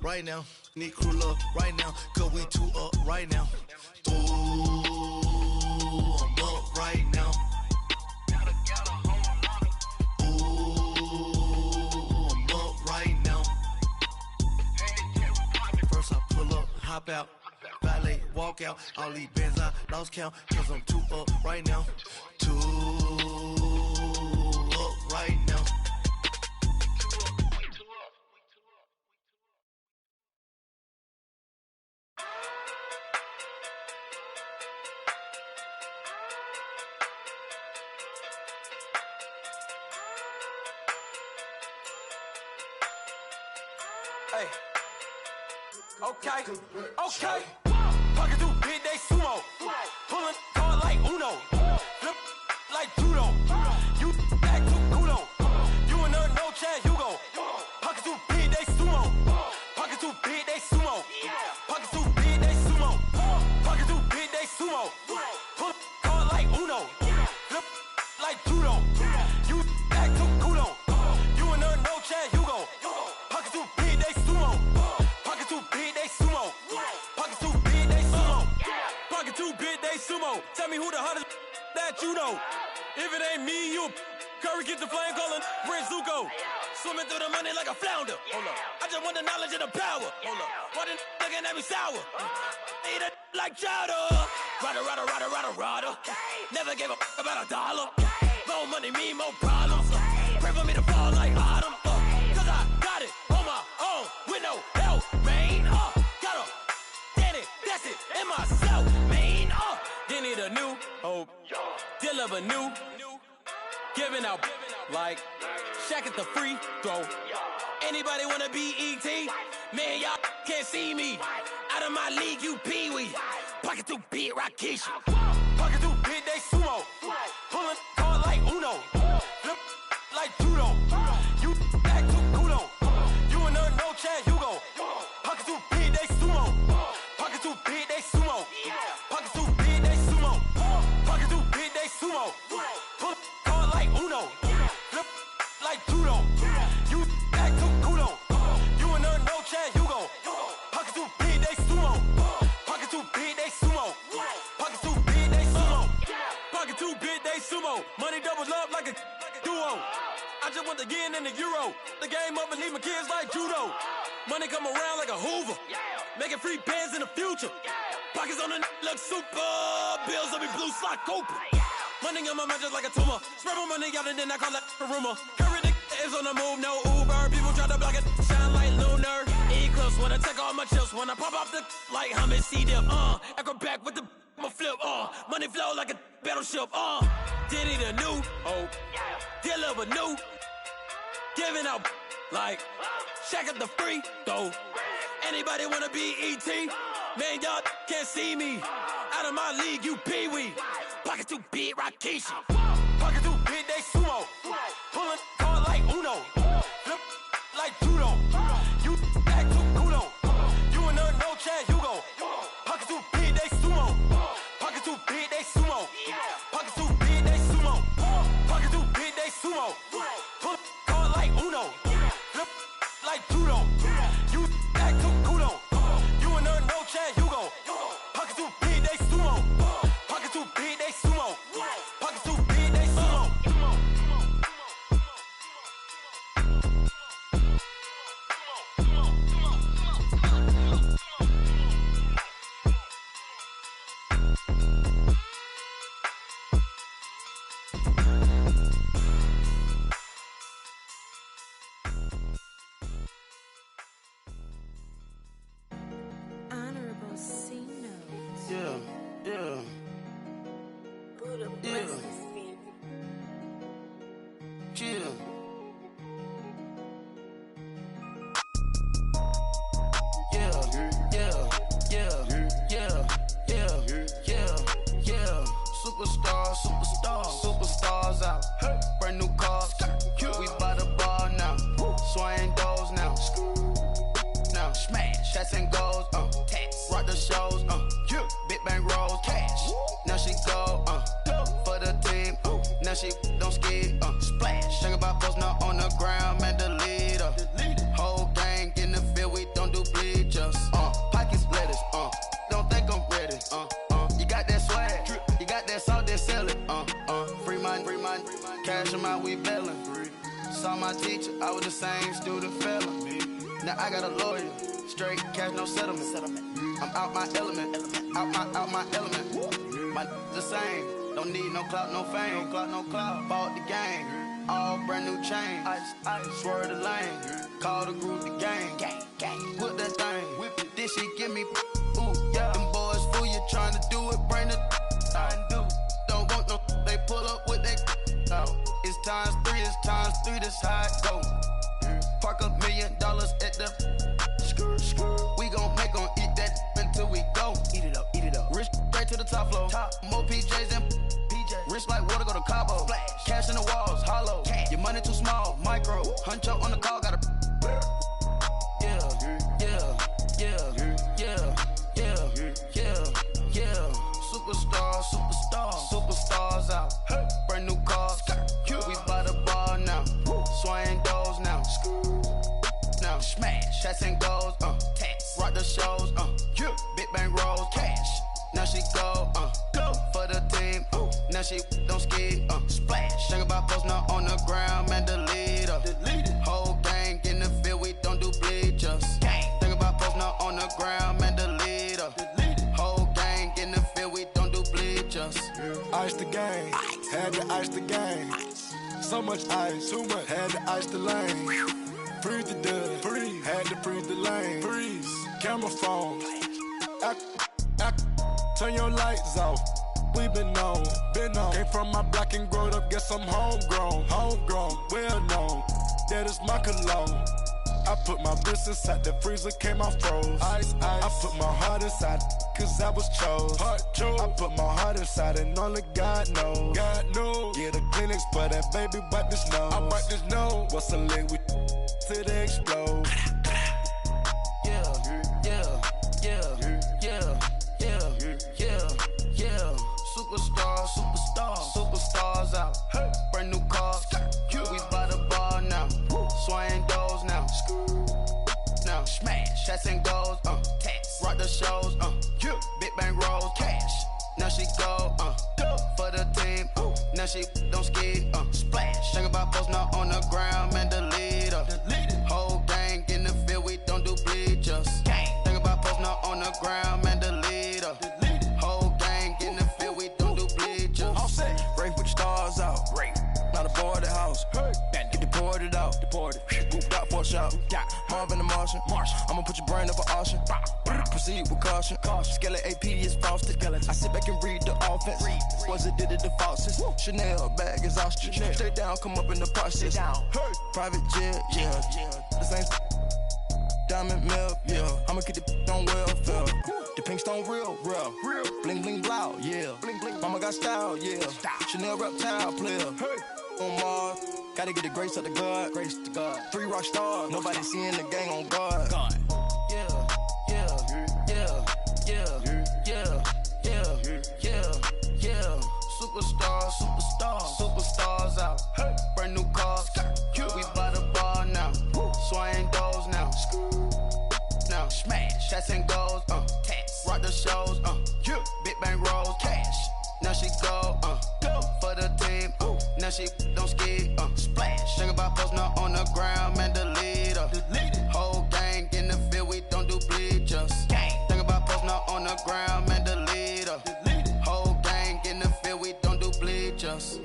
Right now. Need crew love right now. Cause we two up right now. Ooh, I'm up right now. Hop out, valet, walk out. All these bands I lost count, cause I'm too up right now. Too up right now. Hey. Okay. Pocket too big, they sumo. Pulling car like Uno. Flip like judo. You act too kudo. You and her no chance, you go. Pocket too big, they sumo. Pocket too big, they sumo. Pocket too big, they sumo. Pocket too big, they sumo. Pull car like Uno. Flip like judo. You act too kudo. You and her no chance, you go. Pocket too big, they sumo. Pocket too big, they sumo. Pocket too big, they sumo. Pocket too big, they sumo. Tell me who the hottest that you know. If it ain't me, you Curry get the flame calling Prince Zuko. Swimming through the money like a flounder. Hold up. I just want the knowledge and the power. Hold up. Why the looking at me sour? Eat it like chowder. Rada. Never gave a about $1. More money, me, more problems. Pray for me to fall like autumn. Cause I got it on my own with no help, man. Got a Danny, that's it, and myself, man. Then need a new hope, deal of a new, giving out like Shaq at the free throw. Anybody wanna be E.T.? Man, y'all can't see me. Out of my league, you pee-wee. Pocket too big, Rakesh. Pocket too big, they sumo. Pulling car like Uno. Flip like judo. You act too kudo. You and her no chance, you go. Pocket too big, they sumo. Pocket too big, they sumo. Pocket too big, they sumo. Pocket too big, they sumo. Pull car like Uno. Flip like judo. You act too kudo. You and her no chance, you go. Pocket too big, they sumo. Pocket too big, they sumo. Pocket too big, they sumo. Pocket too big, they sumo. Money doubles up like a duo. I just want the yen and the euro. The game up and leave my kids like judo. Money come around like a Hoover. Making free bands in the future. Pockets on the look super. Bills will be blue slot Cooper. Money on my mind just like a tumor. Spread my money out and then I call that a rumor. Curry the is on the move, no Uber. People try to block it, shine like lunar. Eclipse when I take all my chips. When I pop off the like hummus, see them. Acrobat with the flip. Money flow like a battleship. Diddy the new hope. Deal of a new. Giving out like Shaq at the free throw. Anybody wanna be E.T.? Man, y'all can't see me. Out of my league, you pee-wee. Pocket too big, Rakesh. Pocket too big, they sumo. Pulling car like Uno. Flip like judo. You act too kudo. You and her no chance, you go. Pocket too big, they sumo. Pocket too big, they sumo. Pocket too big, they sumo. Pocket too big, they sumo. Pull car like Uno. Flip like judo. You act too kudo. You and her no chance, you go. Pocket too big, they sumo. Pocket too big, they sumo. Pocket too big, they sumo. Honorable C notes. Yeah. Buddha blesses me. Chill. Yeah. Superstars out. Brand new car, Now she don't skid, splash. Think about posting up on the ground, man, delete her. Whole gang in the field, we don't do bleachers. Pockets lettuce, don't think I'm ready. You got that swag, you got that salt, then sell it. Free mind, cash amount, we bailing. Saw my teacher, I was the same student fella. Now I got a lawyer, straight cash, no settlement. I'm out my element, out my element. My the same, don't need no clout, no fame. No clout, bought the game, all brand new chain. Ice, swerve the lane, call the group the gang. Put that thing, whip it, this shit give me, ooh, yeah. Them boys fool you trying to do it, bring the don't want no, they pull up with that. It's times three, this how it go. Park $1 million at the we gon' make 'em eat that until we go. Eat it up. Rich straight to the top floor. More PJs and PJs. Rich like water, go to Cabo. Splash. Cash in the walls, hollow. Cash. Your money too small, micro. Huncho on the call, gotta. Superstars out. Hey. Brand new cars. We by the bar now. Swaying doors now. Now smash. Shots and goals. Tax. Rock the shows. Big bang rolls. Cash. Now she go. Go for the team. Now she don't skid. Splash. Think about posting up on the ground, man. Delete her. Whole gang in the field. We don't do bleachers. Think about posting up on the ground, man. Delete her. Whole gang in the field. We don't do bleachers. Ice the game, had to ice the game. So much ice, too much, had to ice the lane. Freeze the dud, freeze, had to freeze the lane. Freeze, camera phone. Turn your lights off. We been on. Came from my block and growed up, guess I'm homegrown, well known. That is my cologne. I put my wrist inside the freezer, came out froze. Ice. I put my heart inside, cause I was chose. I put my heart inside and only God knows. Yeah, the clinics, but that baby wipe this nose. I wipe this nose. What's a lick with till they explode? Superstars out. Hey. Brand new cars. We by the bar now. Swaying doors now. Now smash. Shots and goals. Tax. Rock the shows. Big bang rolls. Cash. Now she go. Go for the team. Now she don't skid. Splash. Think about posting up on the ground, man. Delete her. Whole gang in the field. We don't do bleachers. Think about posting up on the ground, man. Delete her. Whole gang in the field. We don't do bleachers. All set. Race with the stars out. Not a boarded house. Get deported out. Gooped out for a shout. Marvin the Martian. I'ma put your brain up for auction. Proceed with caution. Skeleton AP is frosted. I sit back and read the offense. Was it did it the faucets? Chanel bag is ostrich. Stay down, come up in the process. Private jet, yeah. The same diamond milk, yeah. I'ma keep the on welfare. The pink stone real. Bling bling blow, yeah. Mama got style, yeah. Chanel reptile player. On Mars, gotta get the grace of the God. 3 rock stars, nobody seeing the gang on guard. Superstars out. Hey. Brand new cars. We by the bar now. Swaying doors now. Now smash. Shots and goals. Tax. Rock the shows. Big bang rolls. Cash. Now she go. Go for the team. Now she don't skid. Splash. Think about posting up on the ground, man. Delete her. Whole gang in the field. We don't do bleachers. Think about posting up on the ground, man. Delete her. Whole gang in the field. We don't do bleachers.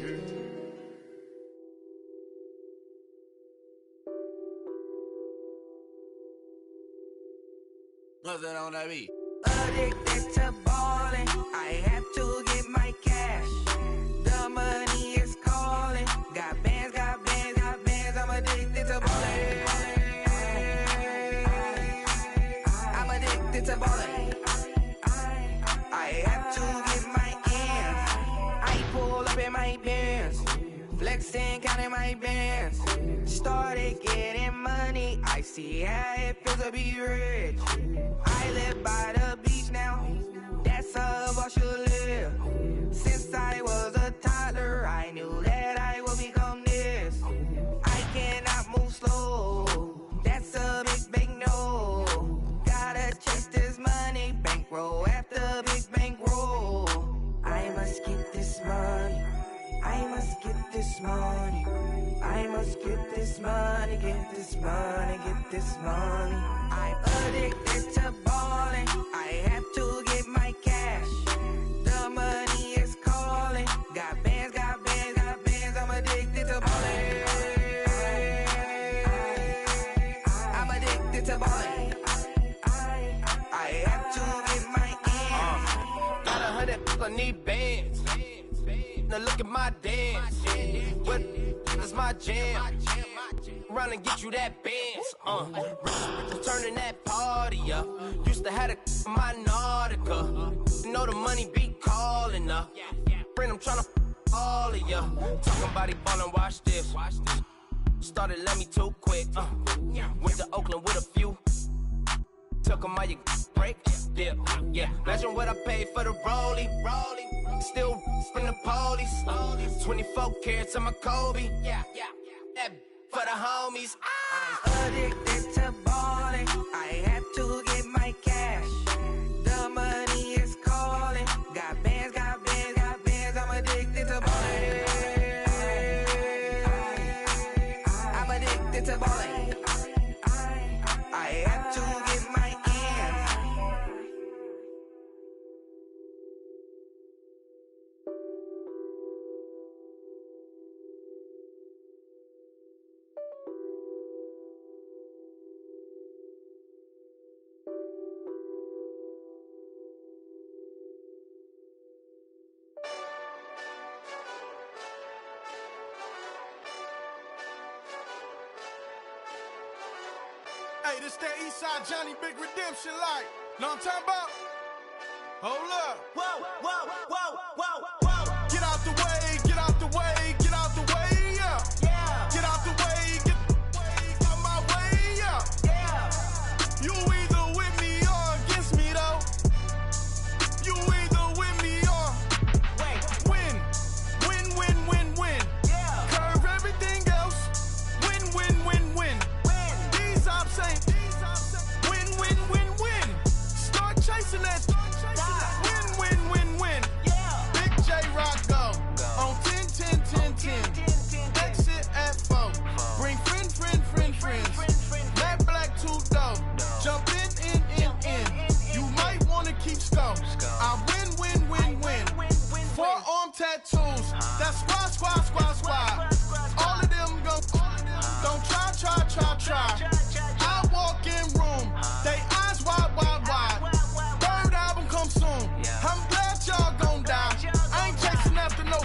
What's that on that beat? Addicted to ballin', I have to get my cash. The money is calling. Got bands, I'm addicted to ballin'. I'm addicted to ballin'. I have to get my ends. I pull up in my Benz, flexing, counting my bands. Started getting money, I see how it feels to be rich. I live by the beach now, that's how I should live. Since I was a toddler, I knew that this money. I must get this money, get this money, get this money. I'm addicted to balling. I have to get my cash. The money is calling. Got bands, got bands, got bands. I'm addicted to balling. I'm addicted to balling. I have to get my ends. Got 100, I need bands. Now look at my dance. What is my jam? Run and get you that bands. Turning that party up. Used to have a my Nautica. You know the money be calling up. Friend, I'm tryna all of ya. Talking about it ballin', watch this. Started let me too quick. Went to Oakland with a few. Took 'em all you break. Dip. Yeah. Imagine what I paid for the rollie. Still in the police. 24 carats on my Kobe. Yeah. That for the homies. I'm addicted to balling. I have to get my cash. The money is calling. Got bands, got bands, got bands. I'm addicted to balling. I'm addicted to balling. I have to get my ends. Hey, this that Eastside Johnny Big Redemption like. Know what I'm talking about? Hold up. Whoa, whoa, whoa, whoa, whoa. Get out the way, get out the way, get out the way, yeah. Yeah. Get out the way, get out my way, yeah. Yeah. You either with me or against me, though. You either with me or win. Win. Yeah. Curve everything else. Win. These ops ain't win. Start chasing that. Win. Yeah. Big J Rock go on 10. Exit at 4. Bring friends. Matt Black 2 dough. Jump in. You might wanna keep score. I win. 4-arm tattoos. That's squad. All of them go. Don't try. I walk in room. They eyes wide. Third album come soon. I'm glad y'all gon' die. I ain't chasing after no.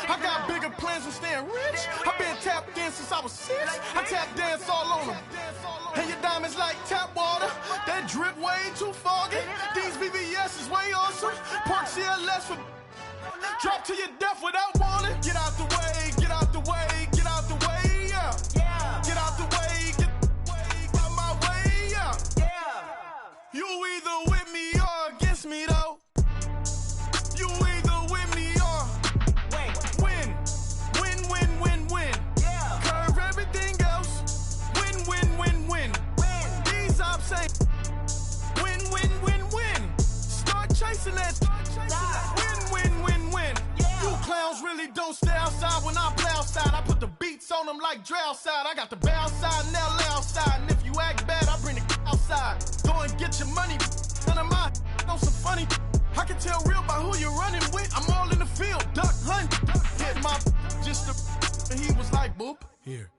I got bigger plans than staying rich. I been tapped in since I was 6. I tap dance all on them. And your diamonds like tap water. That drip way too foggy. These BBS is way awesome. Park CLS for drop to your death without warning. Get out the way, yeah. Yeah. Get out the way, get out my way, yeah. Yeah. You either with me or against me, though. You either with me or win. Yeah. Curve everything else. Win. These ops ain't win. Start chasing that. Win. Yeah. You clowns really don't stay outside when I play outside. I put the beats on them like drow side. I got the bow side and they'll lay outside. And if you act bad, I bring the outside. Go and get your money. None of my know some funny. I can tell real by who you're running with. I'm all in the field. Duck hunt. Hit my just the. And he was like, boop. Here.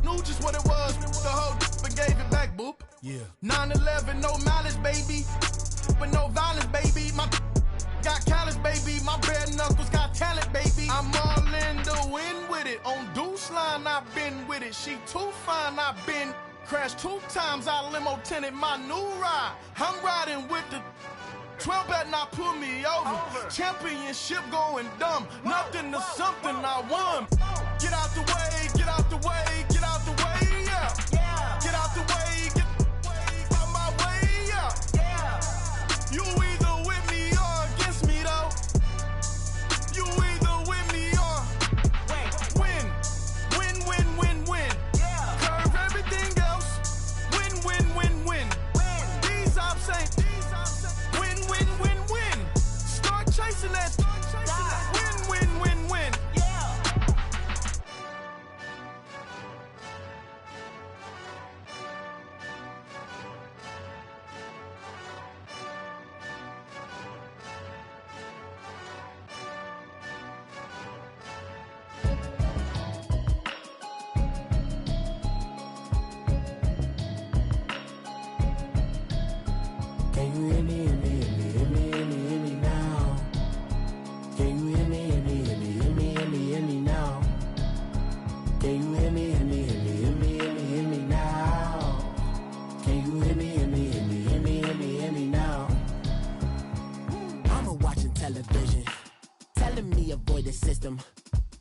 Knew just what it was. The whole and gave it back, boop. Yeah. 9/11, no malice, baby. But no violence, baby. My got callous, baby. My bare knuckles got talent, baby. I'm all in the wind with it. On Deuce Line, I've been with it. She too fine, I've been crashed 2 times. I limo tinted my new ride. I'm riding with the 12 better not pull me over. Championship going dumb. Nothing to something I won. Get out the way, yeah. Get out the way, get out my way, yeah. You either with me or against me, though. You either with me or win. Curve everything else. Win. These ops ain't win. Start chasing that. Win.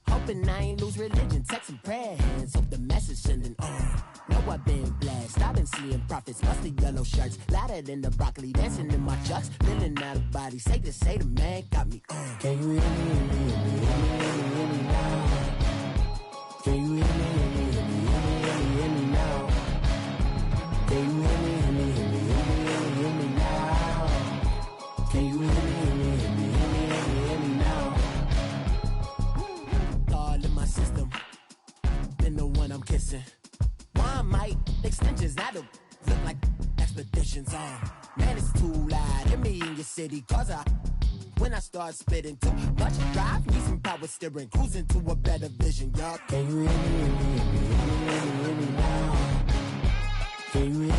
Hoping I ain't lose religion, text some prayer hands, hope the message sending on. Know I've been blessed, I've been seeing prophets, mustard yellow shirts, louder than the broccoli, dancing in my chucks, feeling out of body, say the man got me on. Can you hear me, hear me now? Can you hear me, hear me now? Can you hear me, hear me now? Can you hear me now? All in my system, been the one I'm kissing. Why might extensions now look like expeditions on? Man, it's too loud. Hear me in your city, cause when I start spitting too much drive, need some power steering, cruising to a better vision, y'all. Can you hear me, hear me now? Can you hear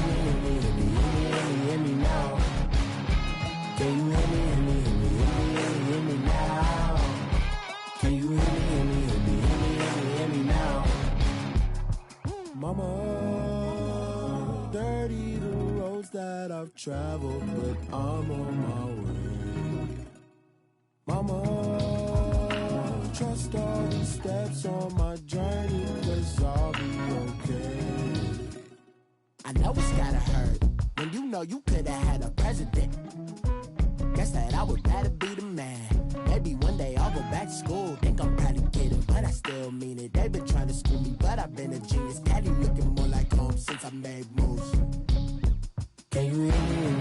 me now? Can you hear me now? Can you hear me now? Mama, dirty the roads that I've traveled, but I'm on my way. Mama, trust all the steps on my journey, 'cause I'll be okay. I know it's gotta hurt when you know you could've had a president. Guess that I would rather be the man. Maybe one day I'll go back to school. Think I'm probably kidding, but I still mean it. They've been trying to school me, but I've been a genius. Daddy looking more like home since I made moves. Can you hear me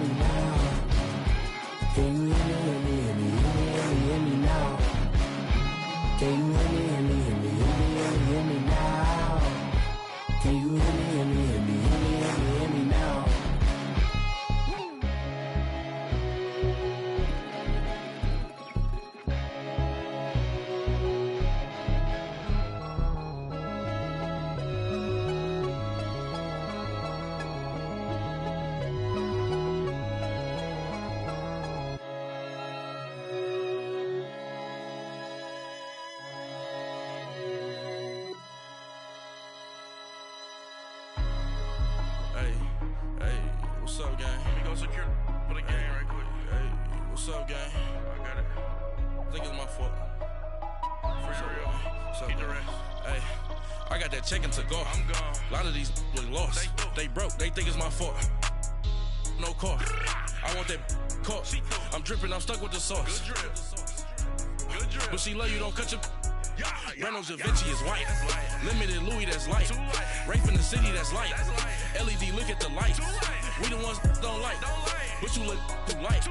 now? Can you hear me now? Can you hear me now? Can you hear me now? What's up, gang? Let me go secure for the game right quick. Hey, what's up, gang? I got it. I think it's my fault. For real. Keep the rest. Hey, I got that check-in to go. I'm gone. A lot of these look lost. They broke. They think it's my fault. No car. I want that caught. I'm dripping. I'm stuck with the sauce. Good drip. Good drip. But she love you. Don't cut your... Reynolds Da Vinci is white. Limited Louis, that's light. Rape in the city, that's light. LED, look at the light. We the ones don't like. But you look too light.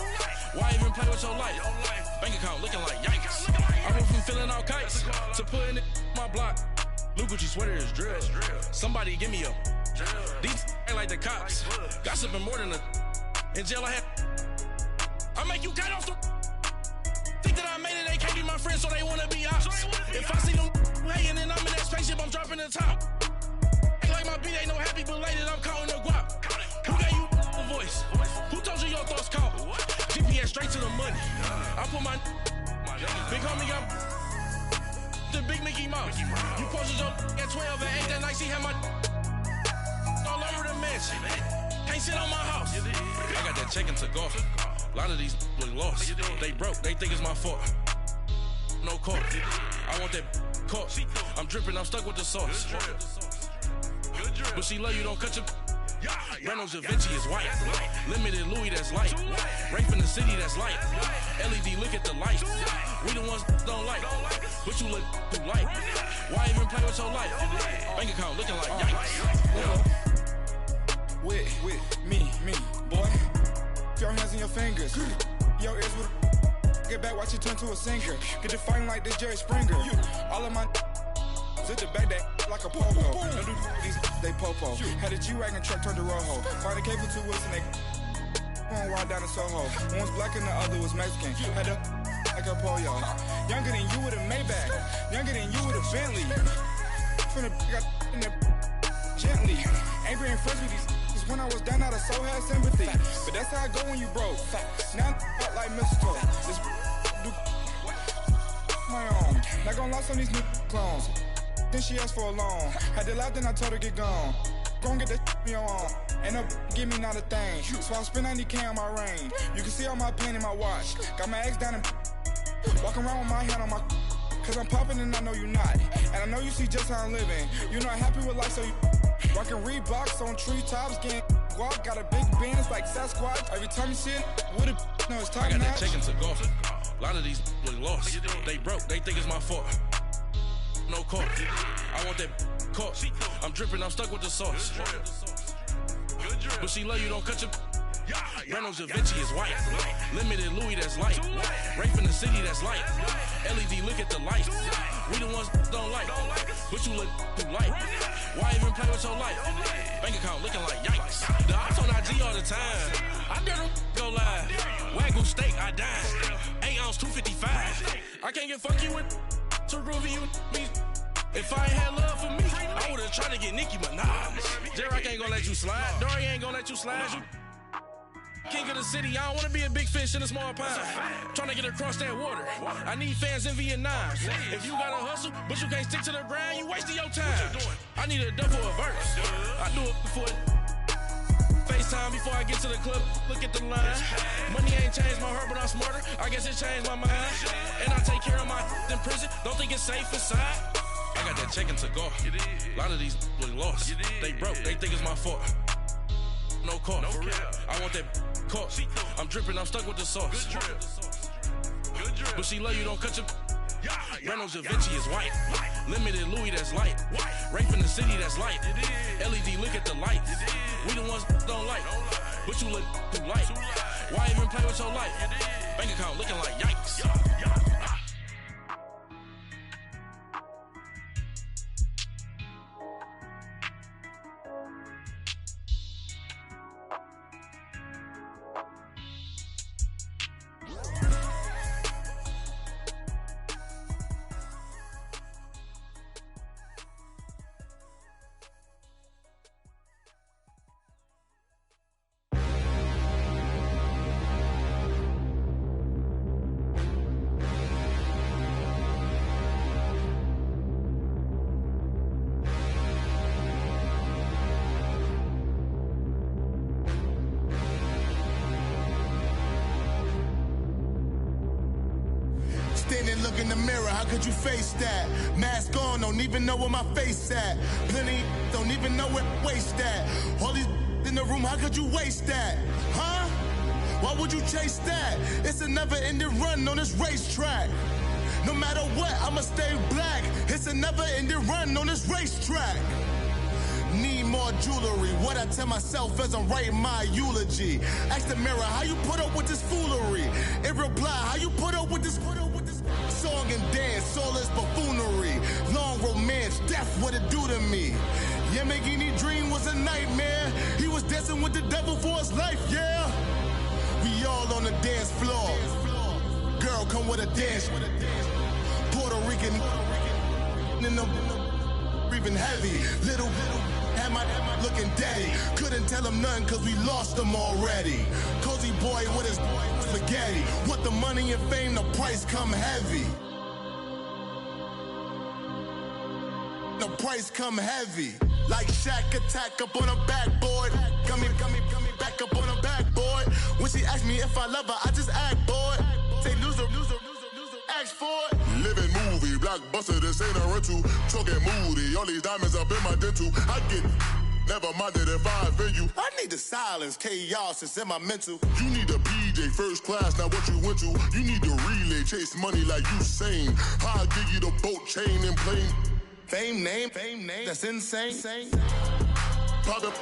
Why even play with your life? Bank account looking like yikes. I went from filling out kites to putting it in my block. Blue Gucci sweater is drill. Somebody give me a these ain't like the cops. Gossiping more than a in jail I had. I make you cut off the think that I made it, they can't be my friends, so they wanna be ops. If I see them hating and I'm in that spaceship, I'm dropping the top. Ain't like my beat ain't no happy belated, I'm counting the guap. Who gave you the voice? Who told you your thoughts count? GPS straight to the money. I put my big homie got the big Mickey Mouse. You posted your at 12 and 8 that night, she had my all over the mansion. Can't sit on my house. I got that check-in to go. A lot of these look lost. They broke, they think it's my fault. No car. I want that caught. I'm dripping, I'm stuck with the sauce. But she love you, don't cut your... Reynolds Da Vinci is white. Limited Louis, that's light. Rape in the city, that's light. LED, look at the light. We the ones don't like. But you look too light. Why even play with your life? Bank account looking like yikes. With me, boy. Your hands and your fingers. Your ears with get back, watch you turn to a singer. Get to fighting like this Jerry Springer. All of my zip the back that like a popo. Don't do these they popo. Had a G-Wagon truck turned to Rojo. Find a cable 2 wheels and they one ride down to Soho. One was black and the other was Mexican. Had a like a pollo. Younger than you with a Maybach. Younger than you with a Bentley. From the got in the gently. Angry and friends with these. When I was down, I so had sympathy. But that's how I go when you broke. Now I'm like mistletoe. This do my own. Not gonna lie on these new clones. Then she asked for a loan. Had to laugh, then I told her get gone. Gon' get that me on. Ain't no give me not a thing. So I spend 90K on my ring. You can see all my pain in my watch. Got my ex down in Walking around with my hand on my, cause I'm popping and I know you not. And I know you see just how I'm living. You're not happy with life, so you rocking Reeboks on treetops, getting guap, got a big band, it's like Sasquatch. Every time you see it, with it, no, it's top I got notch. that chicken to go. A lot of these really lost. They broke, they think it's my fault. No court. I want that caught. I'm dripping, I'm stuck with the sauce. But she love you, don't cut your. Reynolds Da Vinci is white. Limited Louis, that's light. Rafe in the city, that's light. LED, look at the lights. We the ones don't like. But you look too light. Why even play with your life? Bank account looking like yikes. The ops on IG all the time. I dare them go live. Wagyu steak, I died. 8 ounce, 255. I can't get fuck you with too groovy you me. If I ain't had love for me, I would've tried to get Nicki Minaj. J-Rock ain't gonna let you slide. Dory ain't gonna let you slide. You king of the city, I don't wanna be a big fish in a small pond. Trying to get across that water. I need fans in Vietnam. If you gotta hustle, but you can't stick to the grind, you wasting your time. I need a double a verse. I do it for FaceTime before I get to the club. Look at the line. Money ain't changed my heart, but I'm smarter. I guess it changed my mind. And I take care of my in prison. Don't think it's safe inside. I got that chicken to go. A lot of these really lost. They broke, they think it's my fault. No court. I want that caught. I'm dripping, I'm stuck with the sauce. But she love you, don't cut your. Reynolds Da Vinci is white. Limited Louis, that's light. Rafe in the city, that's light. LED, look at the lights. We the ones don't like. But you look too light. Why even play with your life? Bank account looking like yikes. Standing, look in the mirror, how could you face that? Mask on, don't even know where my face at. Plenty, don't even know where waste at. All these in the room, how could you waste that? Huh? Why would you chase that? It's a never-ending run on this racetrack. No matter what, I'ma stay black. It's a never-ending run on this racetrack. Need more jewelry. What I tell myself as I'm writing my eulogy. Ask the mirror, how you put up with this foolery? It reply, how you put up with this song and dance, soulless buffoonery. Long romance, death, what it do to me? Yamagini dream was a nightmare. He was dancing with the devil for his life, yeah. We all on the dance floor. Girl, come with a dance. Puerto Rican in the breathing heavy. Little had my looking daddy. Couldn't tell him nothing cause we lost him already. Cozy boy with his spaghetti. With the money and fame, the price come heavy. The price come heavy. Like Shaq attack up on a backboard. Coming back up on a backboard. When she asked me if I love her, I just act bored. Say loser, ask for it. Living movie, blockbuster, this ain't a rental. Talking moody, all these diamonds up in my dental. I get never minded if I offend you. I need the silence, chaos is in my mental. You need a PJ first class, not what you went to. You need to relay, chase money like you sane. I'll give you the boat chain and plane. Fame name, that's insane. Private.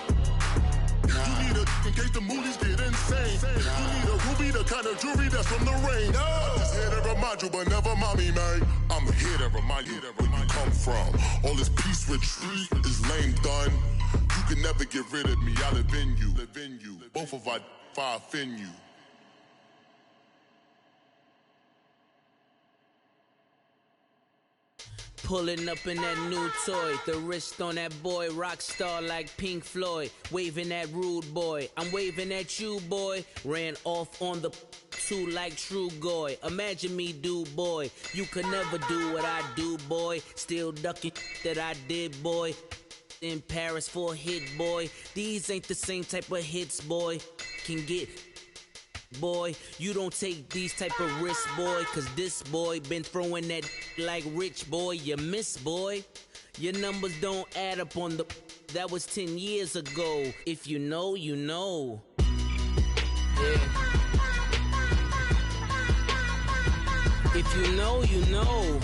You need a in case the movies get insane. You need a ruby, the kind of jewelry that's from the rain. No. I'm just here to remind you, but never mommy, man. I'm here to remind you where you come from. All this peace retreat is lame done. You can never get rid of me. I live in you. Both of our fire offend you. Pulling up in that new toy, the wrist on that boy, rock star like Pink Floyd, waving at rude boy, I'm waving at you boy, ran off on the two like True Goy, imagine me do boy, you could never do what I do boy, still ducking that I did boy, in Paris for a hit boy, these ain't the same type of hits boy, can get boy. You don't take these type of risks, boy, cause this boy been throwing that like rich, boy. You miss, boy. Your numbers don't add up on the... That was 10 years ago. If you know, you know. Yeah. If you know, you know.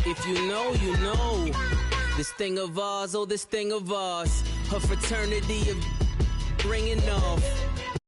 If you know, you know. This thing of ours, oh, this thing of ours. Her fraternity of ringing off.